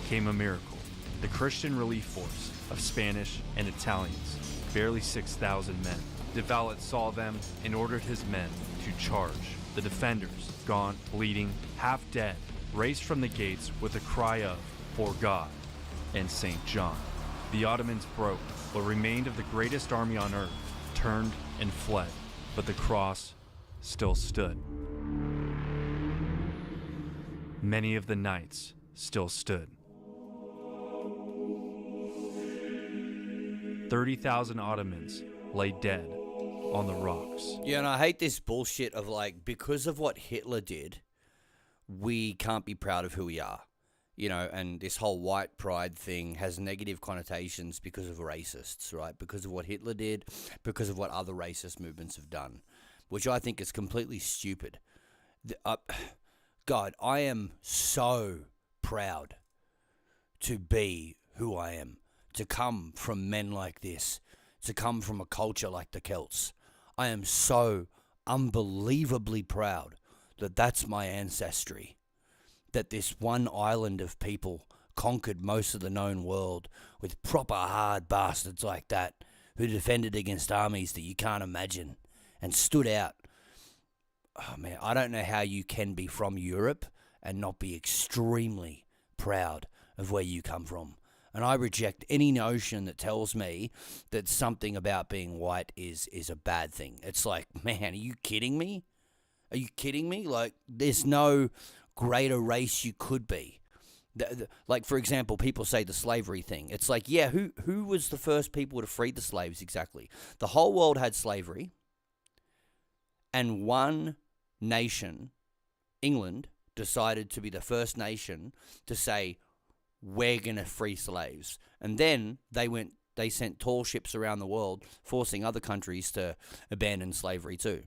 came a miracle. The Christian relief force of Spanish and Italians, barely 6,000 men. De Valle saw them and ordered his men to charge. The defenders, gaunt, bleeding, half dead, raced from the gates with a cry of, "For God and St. John." The Ottomans broke. What remained of the greatest army on earth turned and fled, but the cross still stood. Many of the knights still stood. 30,000 Ottomans lay dead on the rocks. Yeah, and I hate this bullshit of like, because of what Hitler did, we can't be proud of who we are. You know, and this whole white pride thing has negative connotations because of racists, right? Because of what Hitler did, because of what other racist movements have done, which I think is completely stupid. God, I am so proud to be who I am, to come from men like this, to come from a culture like the Celts. I am so unbelievably proud that that's my ancestry, that this one island of people conquered most of the known world with proper hard bastards like that who defended against armies that you can't imagine and stood out. Oh man, I don't know how you can be from Europe and not be extremely proud of where you come from. And I reject any notion that tells me that something about being white is a bad thing. It's like, man, are you kidding me? Are you kidding me? Like, there's no greater race you could be. Like, for example, people say the slavery thing. It's like, yeah, who was the first people to free the slaves exactly? The whole world had slavery, and one nation, England, decided to be the first nation to say, we're going to free slaves. And then they sent tall ships around the world, forcing other countries to abandon slavery too.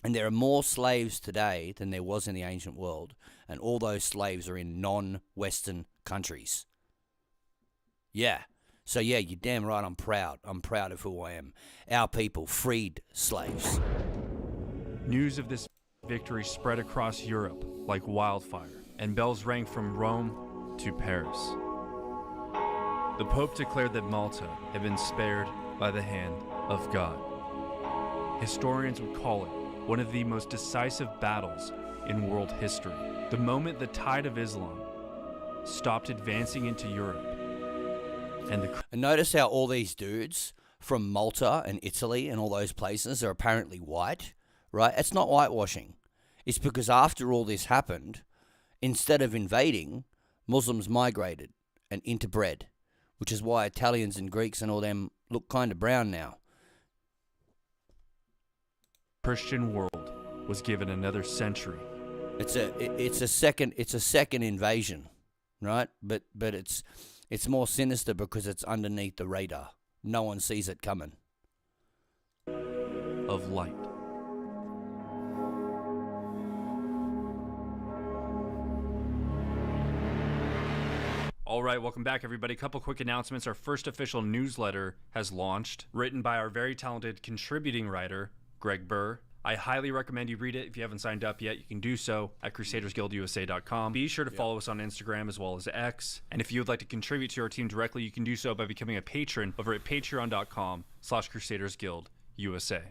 And there are more slaves today than there was in the ancient world, and all those slaves are in non-Western countries. Yeah. So yeah, you're damn right, I'm proud. I'm proud of who I am. Our people freed slaves. News of this victory spread across Europe like wildfire, and bells rang from Rome to Paris. The Pope declared that Malta had been spared by the hand of God. Historians would call it one of the most decisive battles in world history. The moment the tide of Islam stopped advancing into Europe, and notice how all these dudes from Malta and Italy and all those places are apparently white, right? It's not whitewashing. It's because after all this happened, instead of invading, Muslims migrated and interbred, which is why Italians and Greeks and all them look kind of brown now. Christian world was given another century. It's a second invasion, right? But it's more sinister because it's underneath the radar. No one sees it coming. Of light. All right, welcome back, everybody. Couple quick announcements. Our first official newsletter has launched, written by our very talented contributing writer, Greg Burr. I highly recommend you read it. If you haven't signed up yet, you can do so at crusadersguildusa.com. Be sure to follow us on Instagram as well as X. And if you would like to contribute to our team directly, you can do so by becoming a patron over at patreon.com/crusadersguildusa.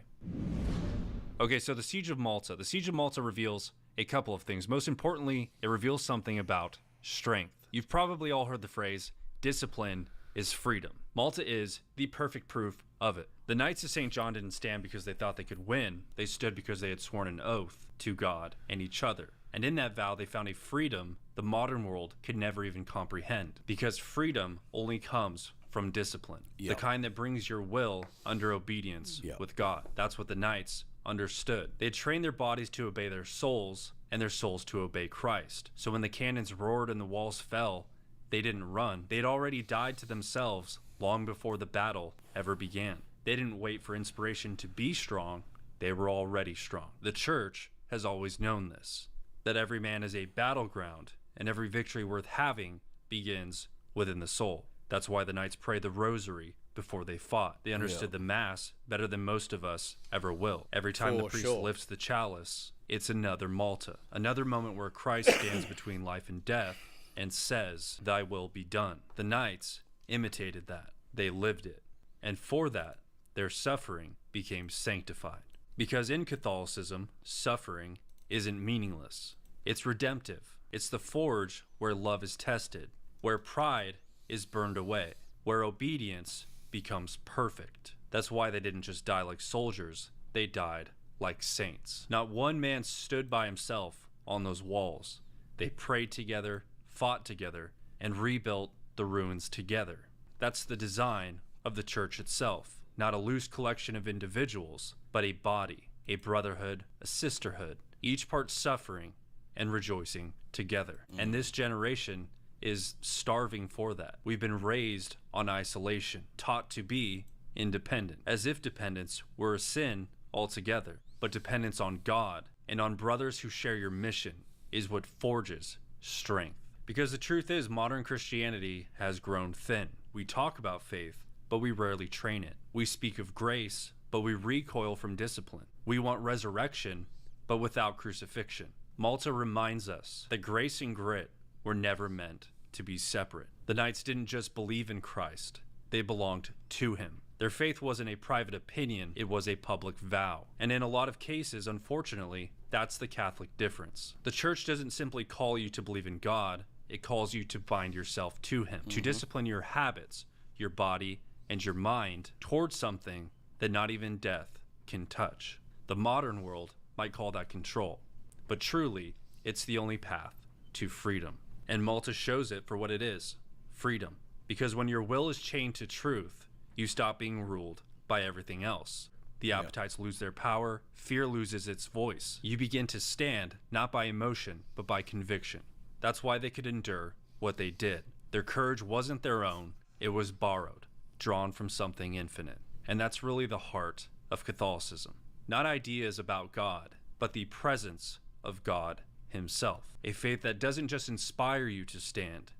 Okay, so the Siege of Malta. The Siege of Malta reveals a couple of things. Most importantly, it reveals something about strength. You've probably all heard the phrase, discipline is freedom. Malta is the perfect proof of it. The Knights of St. John didn't stand because they thought they could win. They stood because they had sworn an oath to God and each other. And in that vow, they found a freedom the modern world could never even comprehend. Because freedom only comes from discipline. Yep. The kind that brings your will under obedience with God. That's what the Knights understood. They trained their bodies to obey their souls, and their souls to obey Christ. So when the cannons roared and the walls fell, they didn't run. They'd already died to themselves long before the battle ever began. They didn't wait for inspiration to be strong. They were already strong. The church has always known this, that every man is a battleground, and every victory worth having begins within the soul. That's why the Knights prayed the rosary before they fought. They understood the Mass better than most of us ever will. Every time the priest lifts the chalice, it's another Malta, another moment where Christ stands between life and death and says, "Thy will be done." The Knights imitated that. They lived it. And for that, their suffering became sanctified. Because in Catholicism, suffering isn't meaningless. It's redemptive. It's the forge where love is tested, where pride is burned away, where obedience becomes perfect. That's why they didn't just die like soldiers. They died like saints. Not one man stood by himself on those walls. They prayed together, fought together, and rebuilt the ruins together. That's the design of the church itself. Not a loose collection of individuals, but a body, a brotherhood, a sisterhood, each part suffering and rejoicing together. And this generation is starving for that. We've been raised on isolation, taught to be independent, as if dependence were a sin altogether. But dependence on God and on brothers who share your mission is what forges strength. Because the truth is, modern Christianity has grown thin. We talk about faith, but we rarely train it. We speak of grace, but we recoil from discipline. We want resurrection, but without crucifixion. Malta reminds us that grace and grit were never meant to be separate. The Knights didn't just believe in Christ, they belonged to him. Their faith wasn't a private opinion, it was a public vow. And in a lot of cases, unfortunately, that's the Catholic difference. The church doesn't simply call you to believe in God, it calls you to bind yourself to him, to discipline your habits, your body, and your mind towards something that not even death can touch. The modern world might call that control, but truly, it's the only path to freedom. And Malta shows it for what it is, freedom. Because when your will is chained to truth, you stop being ruled by everything else. The appetites lose their power, fear loses its voice. You begin to stand, not by emotion, but by conviction. That's why they could endure what they did. Their courage wasn't their own, it was borrowed, drawn from something infinite. And that's really the heart of Catholicism. Not ideas about God, but the presence of God himself. A faith that doesn't just inspire you to stand,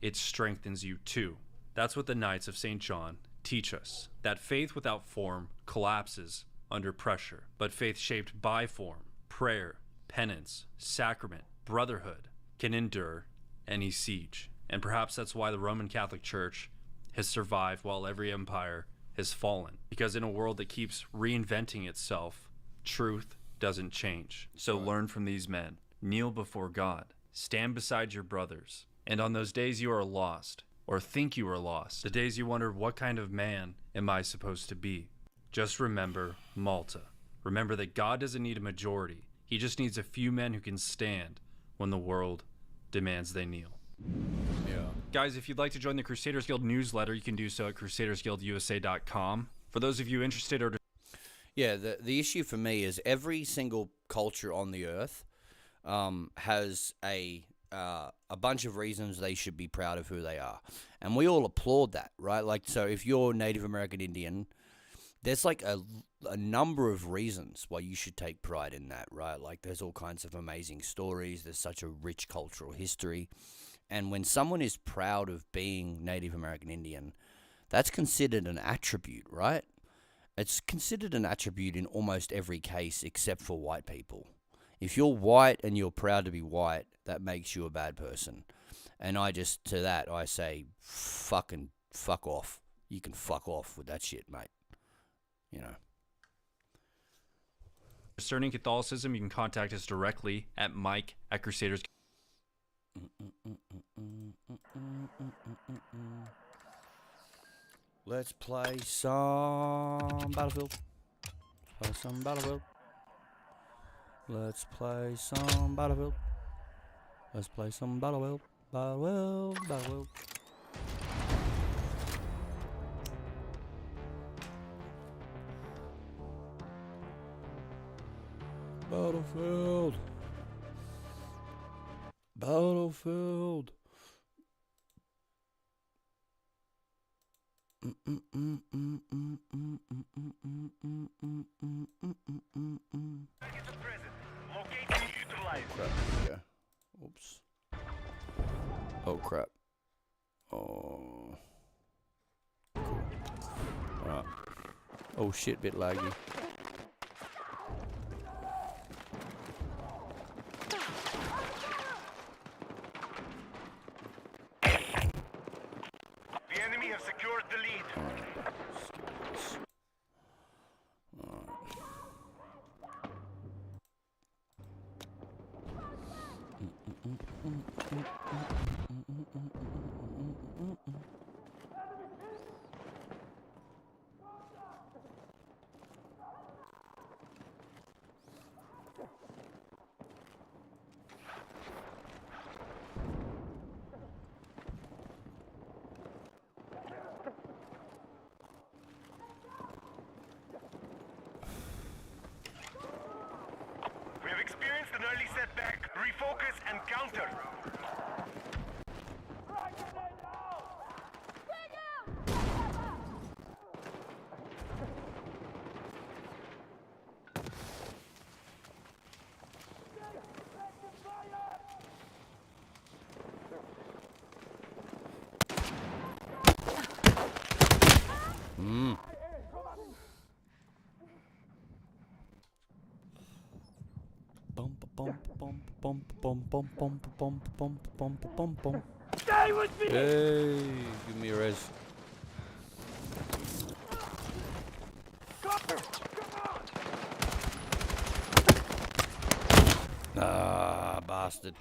it strengthens you too. That's what the Knights of St. John teach us. That faith without form collapses under pressure, but faith shaped by form, prayer, penance, sacrament, brotherhood, can endure any siege. And perhaps that's why the Roman Catholic Church has survived while every empire has fallen. Because in a world that keeps reinventing itself, truth doesn't change. So learn from these men. Kneel before God. Stand beside your brothers. And on those days you are lost, or think you are lost, the days you wonder, what kind of man am I supposed to be? Just remember Malta. Remember that God doesn't need a majority. He just needs a few men who can stand when the world demands they kneel. Yeah. Guys, if you'd like to join the Crusaders Guild newsletter, you can do so at crusadersguildusa.com. For those of you interested or... Yeah, the issue for me is every single culture on the earth has a bunch of reasons they should be proud of who they are. And we all applaud that, right? Like, so if you're Native American Indian, there's like a number of reasons why you should take pride in that, right? Like, there's all kinds of amazing stories. There's such a rich cultural history. And when someone is proud of being Native American Indian, that's considered an attribute, right? It's considered an attribute in almost every case except for white people. If you're white and you're proud to be white, that makes you a bad person. And to that, I say, fuck off. You can fuck off with that shit, mate. You know. Concerning Catholicism, you can contact us directly at Mike@Crusaders. Let's play some Battlefield. Let's play some Battlefield. Let's play some Battlefield. Let's play some Battlefield. Battlefield. Battlefield. Battlefield. Battlefield. Target is present. Locate and utilize. Crap, here we go. Oops. Oh, crap. Oh. Cool. Alright. Oh, shit, bit laggy. The enemy have secured the lead. We have experienced an early setback. Refocus and counter. Stay with me. Hey, give me a res. Ah, bastard.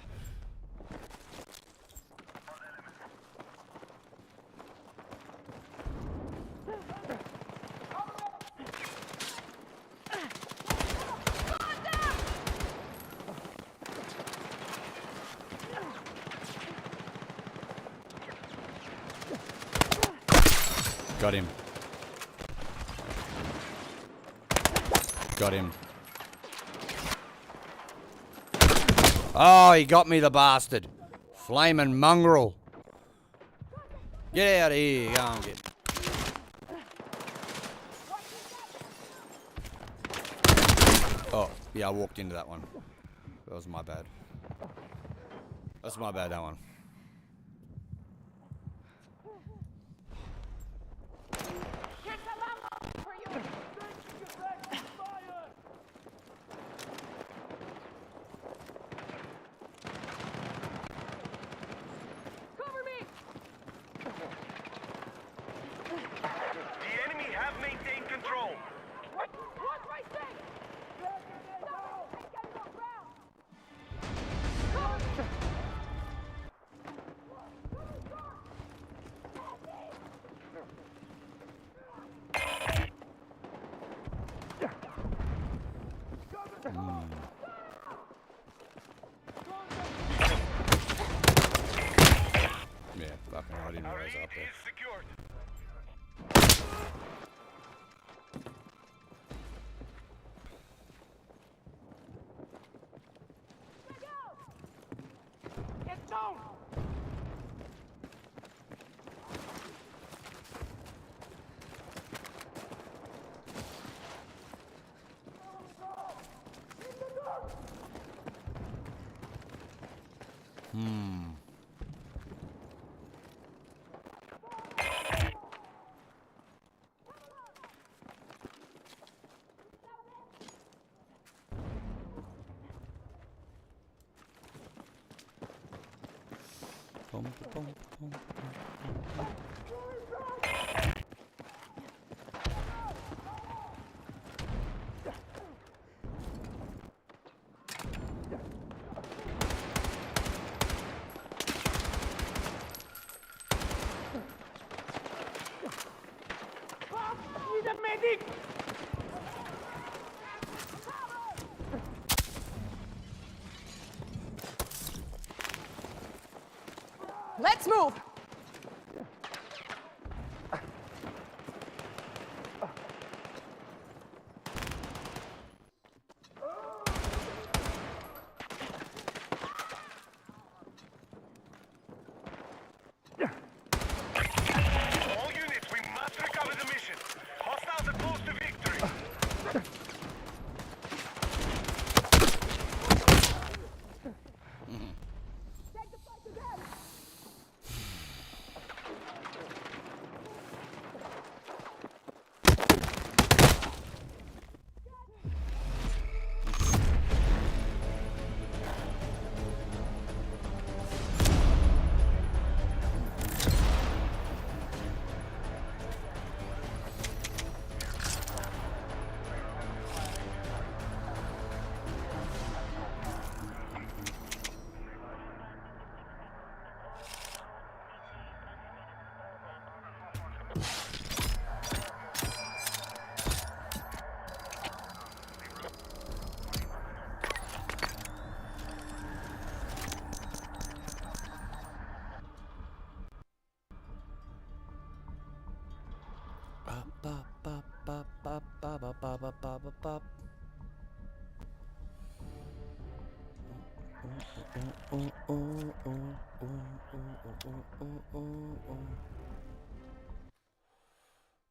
Got him. Got him. Oh, he got me, the bastard. Flaming mongrel. Get out of here. Go and get. Oh, yeah, I walked into that one. That was my bad. That's my bad, that one. Here's some ammo for you. Cover me. The enemy have maintained control. What's my thing? Somebody take him off ground. Cover me. Yeah, fucking I didn't realize I was up there. Is secured. Get down. Need a medic! Let's move. All units, we must recover the mission. Hostiles are close to victory. Take the fight again.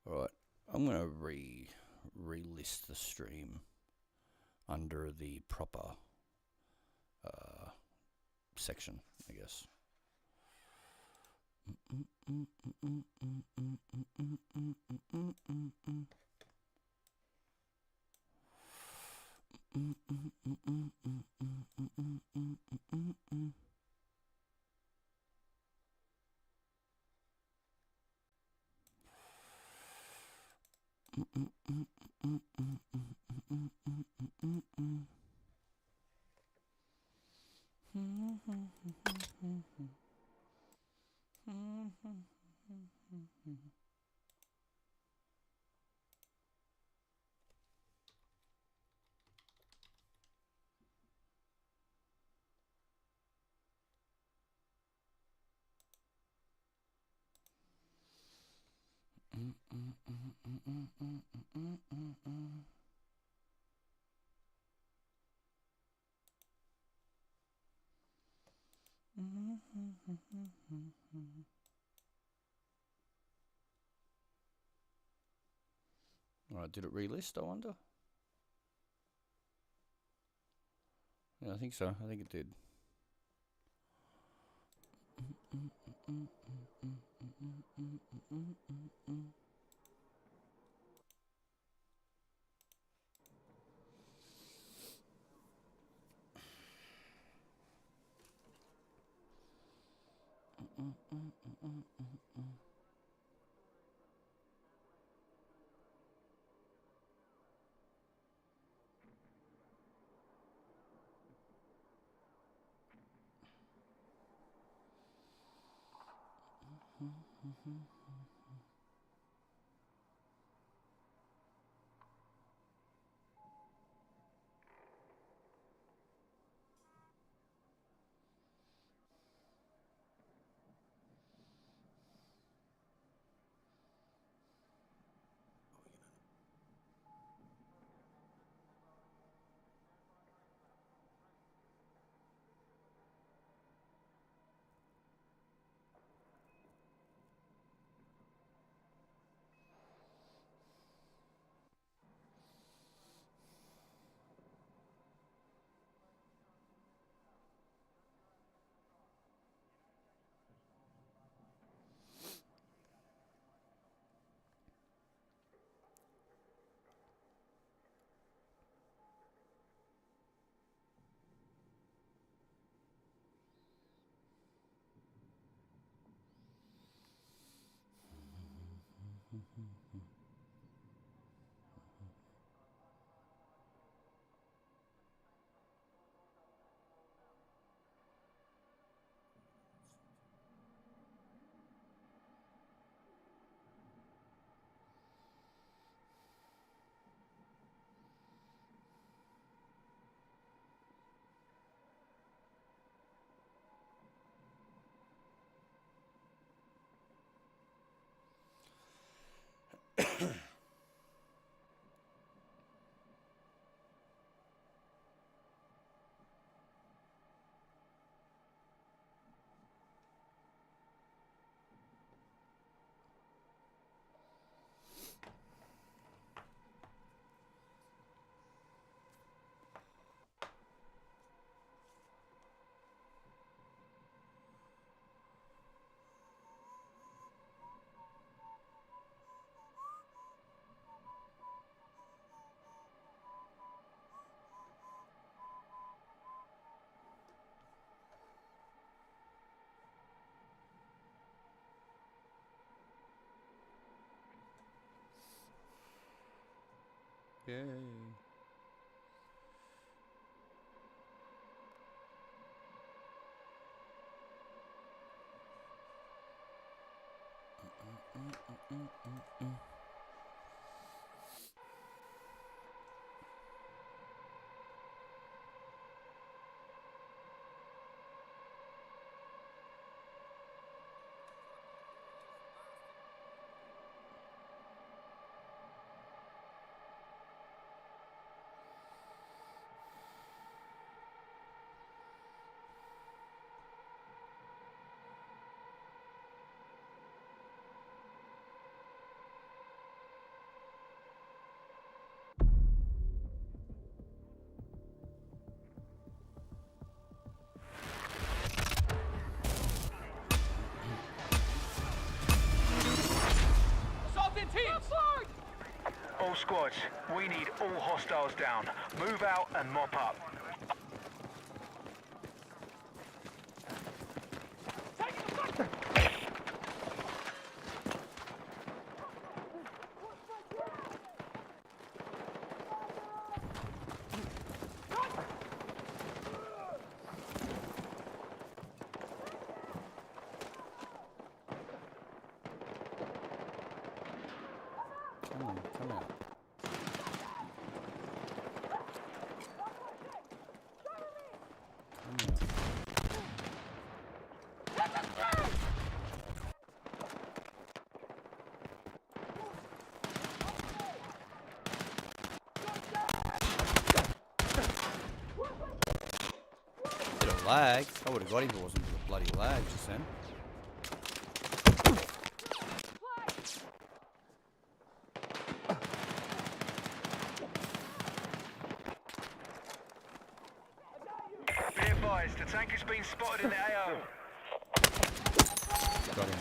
Alright, I'm gonna relist the stream under the proper section, I guess. Alright, did it relist, I wonder? Yeah, I think so. I think it did. Yay. All squads, we need all hostiles down. Move out and mop up. lag. I would have got him if it wasn't for the bloody lag just then. Be advised, the tank has been spotted in the AO. Got him.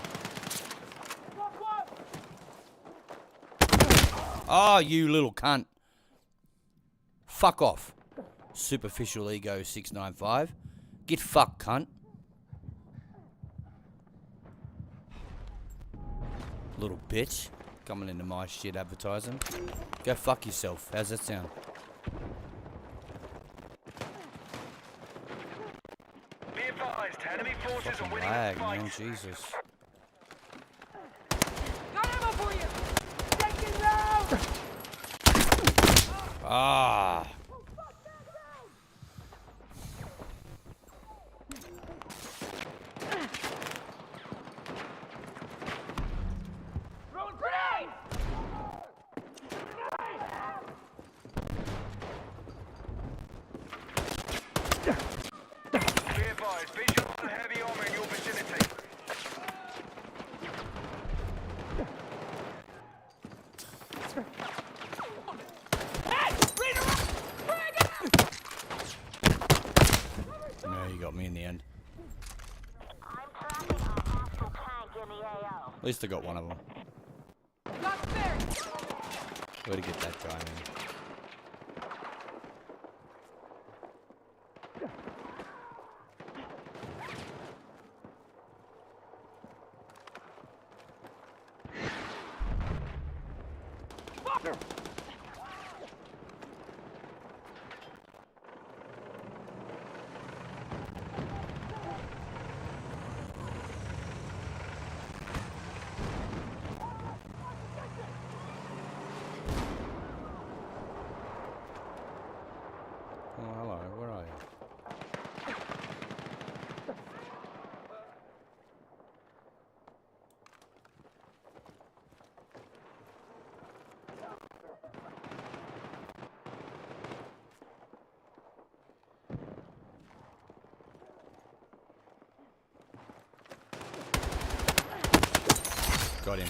Oh, you little cunt. Fuck off. Superficial Ego 695. Get fucked, cunt. Little bitch. Coming into my shit advertising. Go fuck yourself. How's that sound? Be advised, enemy forces are winning Lag, the fight. man. Jesus. Got ammo for you! Second round! Ah. Throwing grenade! Be advised, visual on heavy armor in your vicinity. No, you got me in the end. I'm tracking a hostile tank in the AO. At least I got one of them. Got spared! Where to get that guy, man? Oh, hello. Where are you? Got him.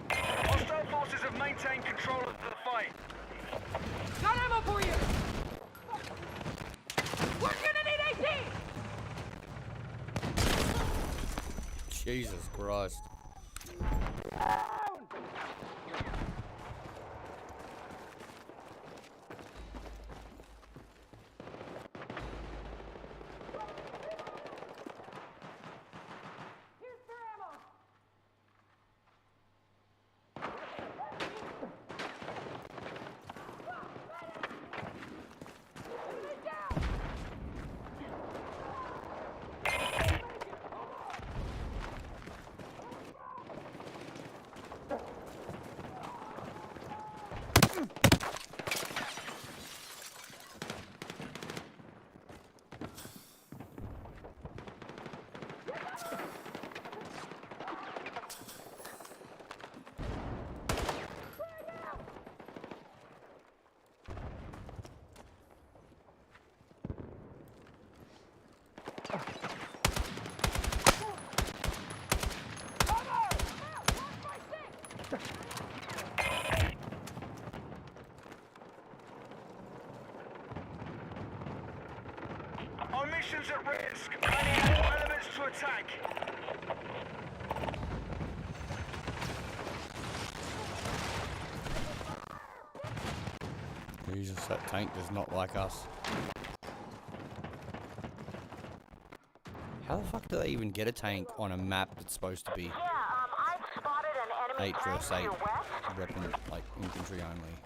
Hostile forces have maintained control of the fight. Got ammo for you! We're gonna need AT! Jesus Christ. Here's for ammo! Our mission's at risk. I need more elements to attack. Jesus, that tank does not like us. How the fuck do they even get a tank on a map that's supposed to be Yeah, I've spotted an enemy 8 tank versus to 8 your west. weapon, like infantry only?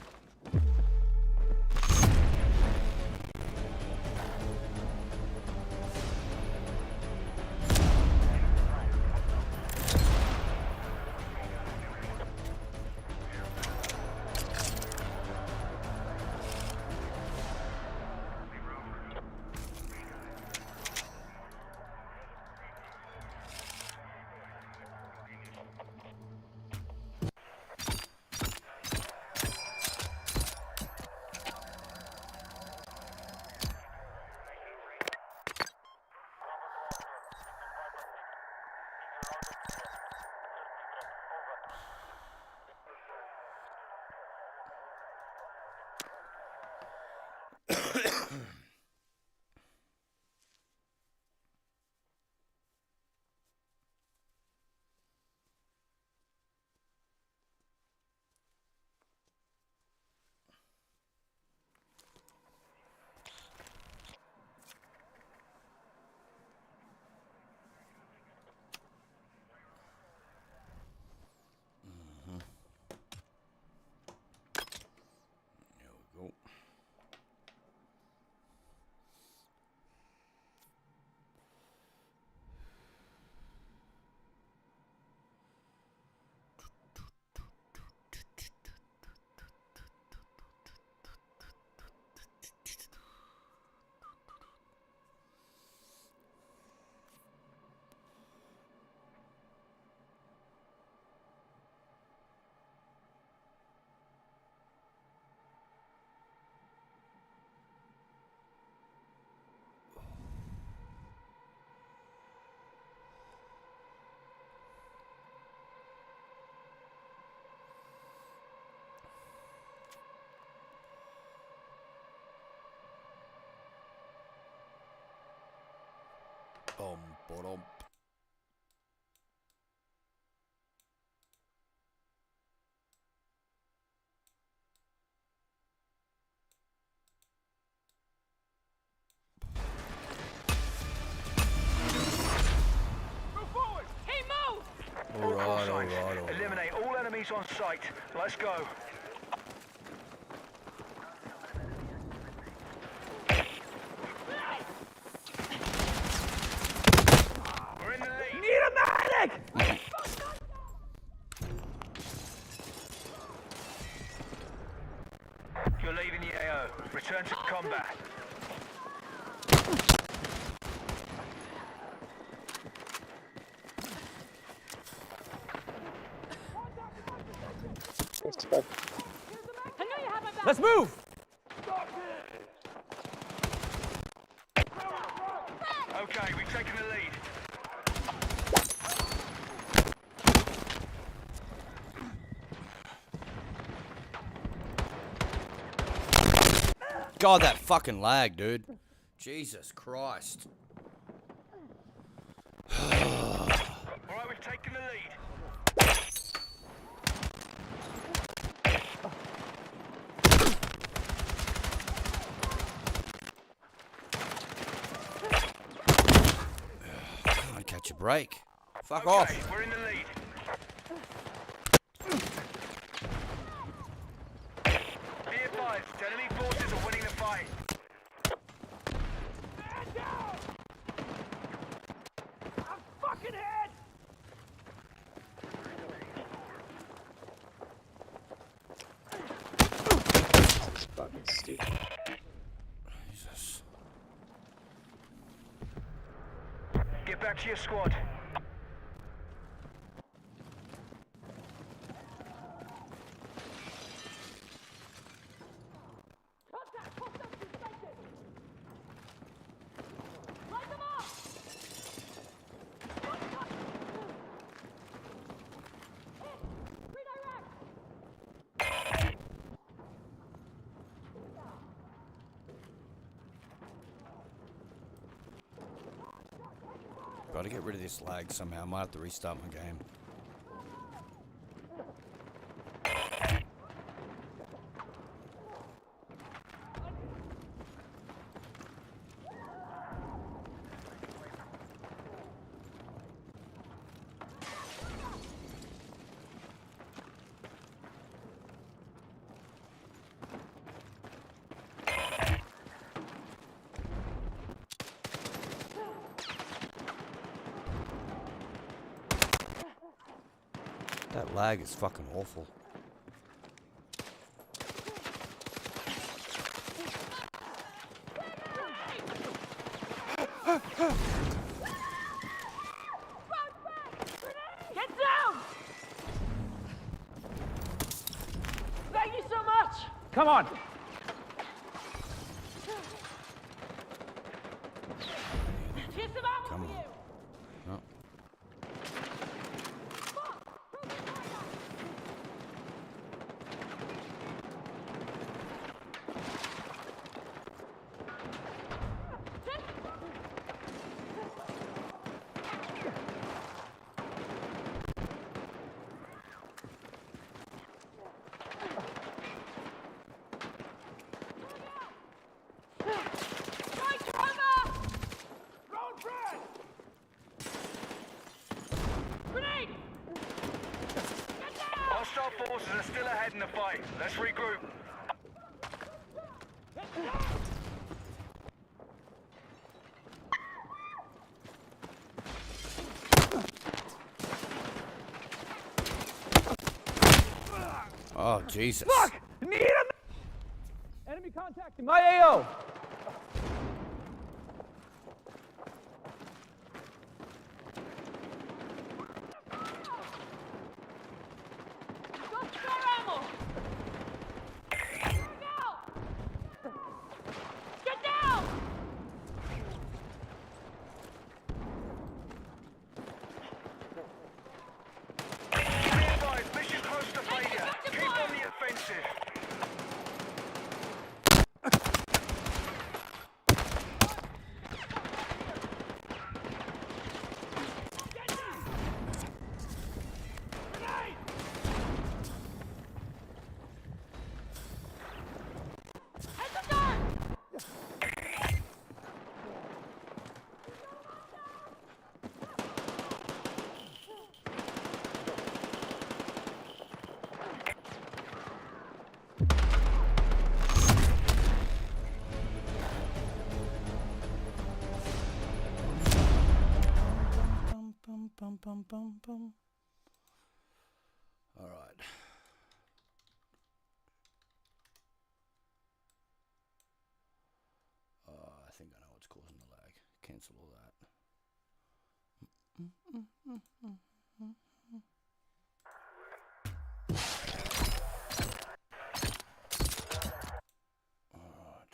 Ba-dum, ba-dum. Move forward! Hey, move! Alright. Eliminate all enemies on site. Let's go. We're in the lead. Need a medic! You're leaving the AO. Return to combat. I know you have my back. Let's move! Okay, we've taken the lead. God, that fucking lag, dude. Jesus Christ. Alright, we've taken the lead. Can't catch a break. Fuck Okay, off. we're in the lead. Be advised, enemy forces are winning the fight. Fucking head! Fucking stupid. Jesus. Get back to your squad. Contact! Hostile suspected! Light them up! Hit! Redirect! Gotta get rid of this lag somehow. I might have to restart my game. That lag is fucking awful. Get down! Thank you so much! Come on! Here's some ammo Come for on. you! No. Right, cover! Road Brad! Grenade! Get down! Hostile forces are still ahead in the fight. Let's regroup. Oh, Jesus. Need a enemy contacting my AO! Got spare ammo! Now! Get down! Be advised, mission close to failure. Keep on the offensive. bum, bum. All right. I think I know what's causing the lag. Cancel all that. All right.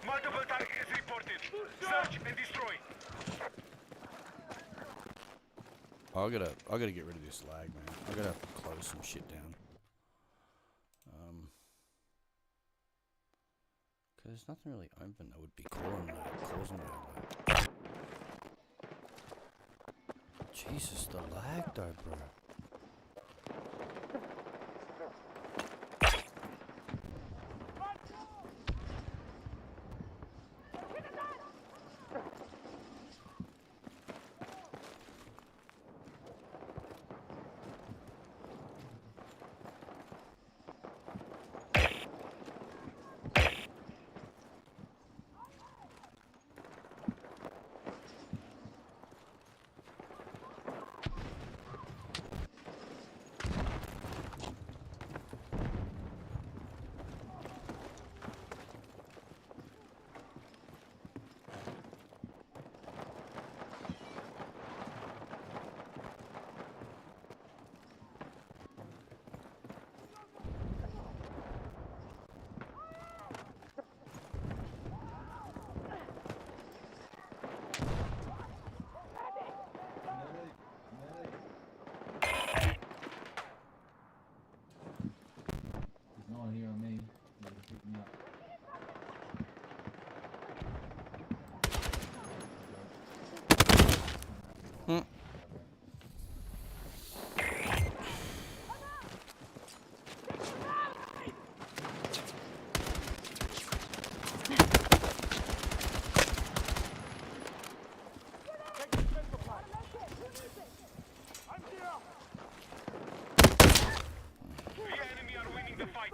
Multiple targets reported. Search and destroy. I gotta get rid of this lag, man. I gotta close some shit down. Cause there's nothing really open that would be causing that. Jesus, the lag though, bro. There's no one here on me. They can pick me up. The enemy are winning the fight.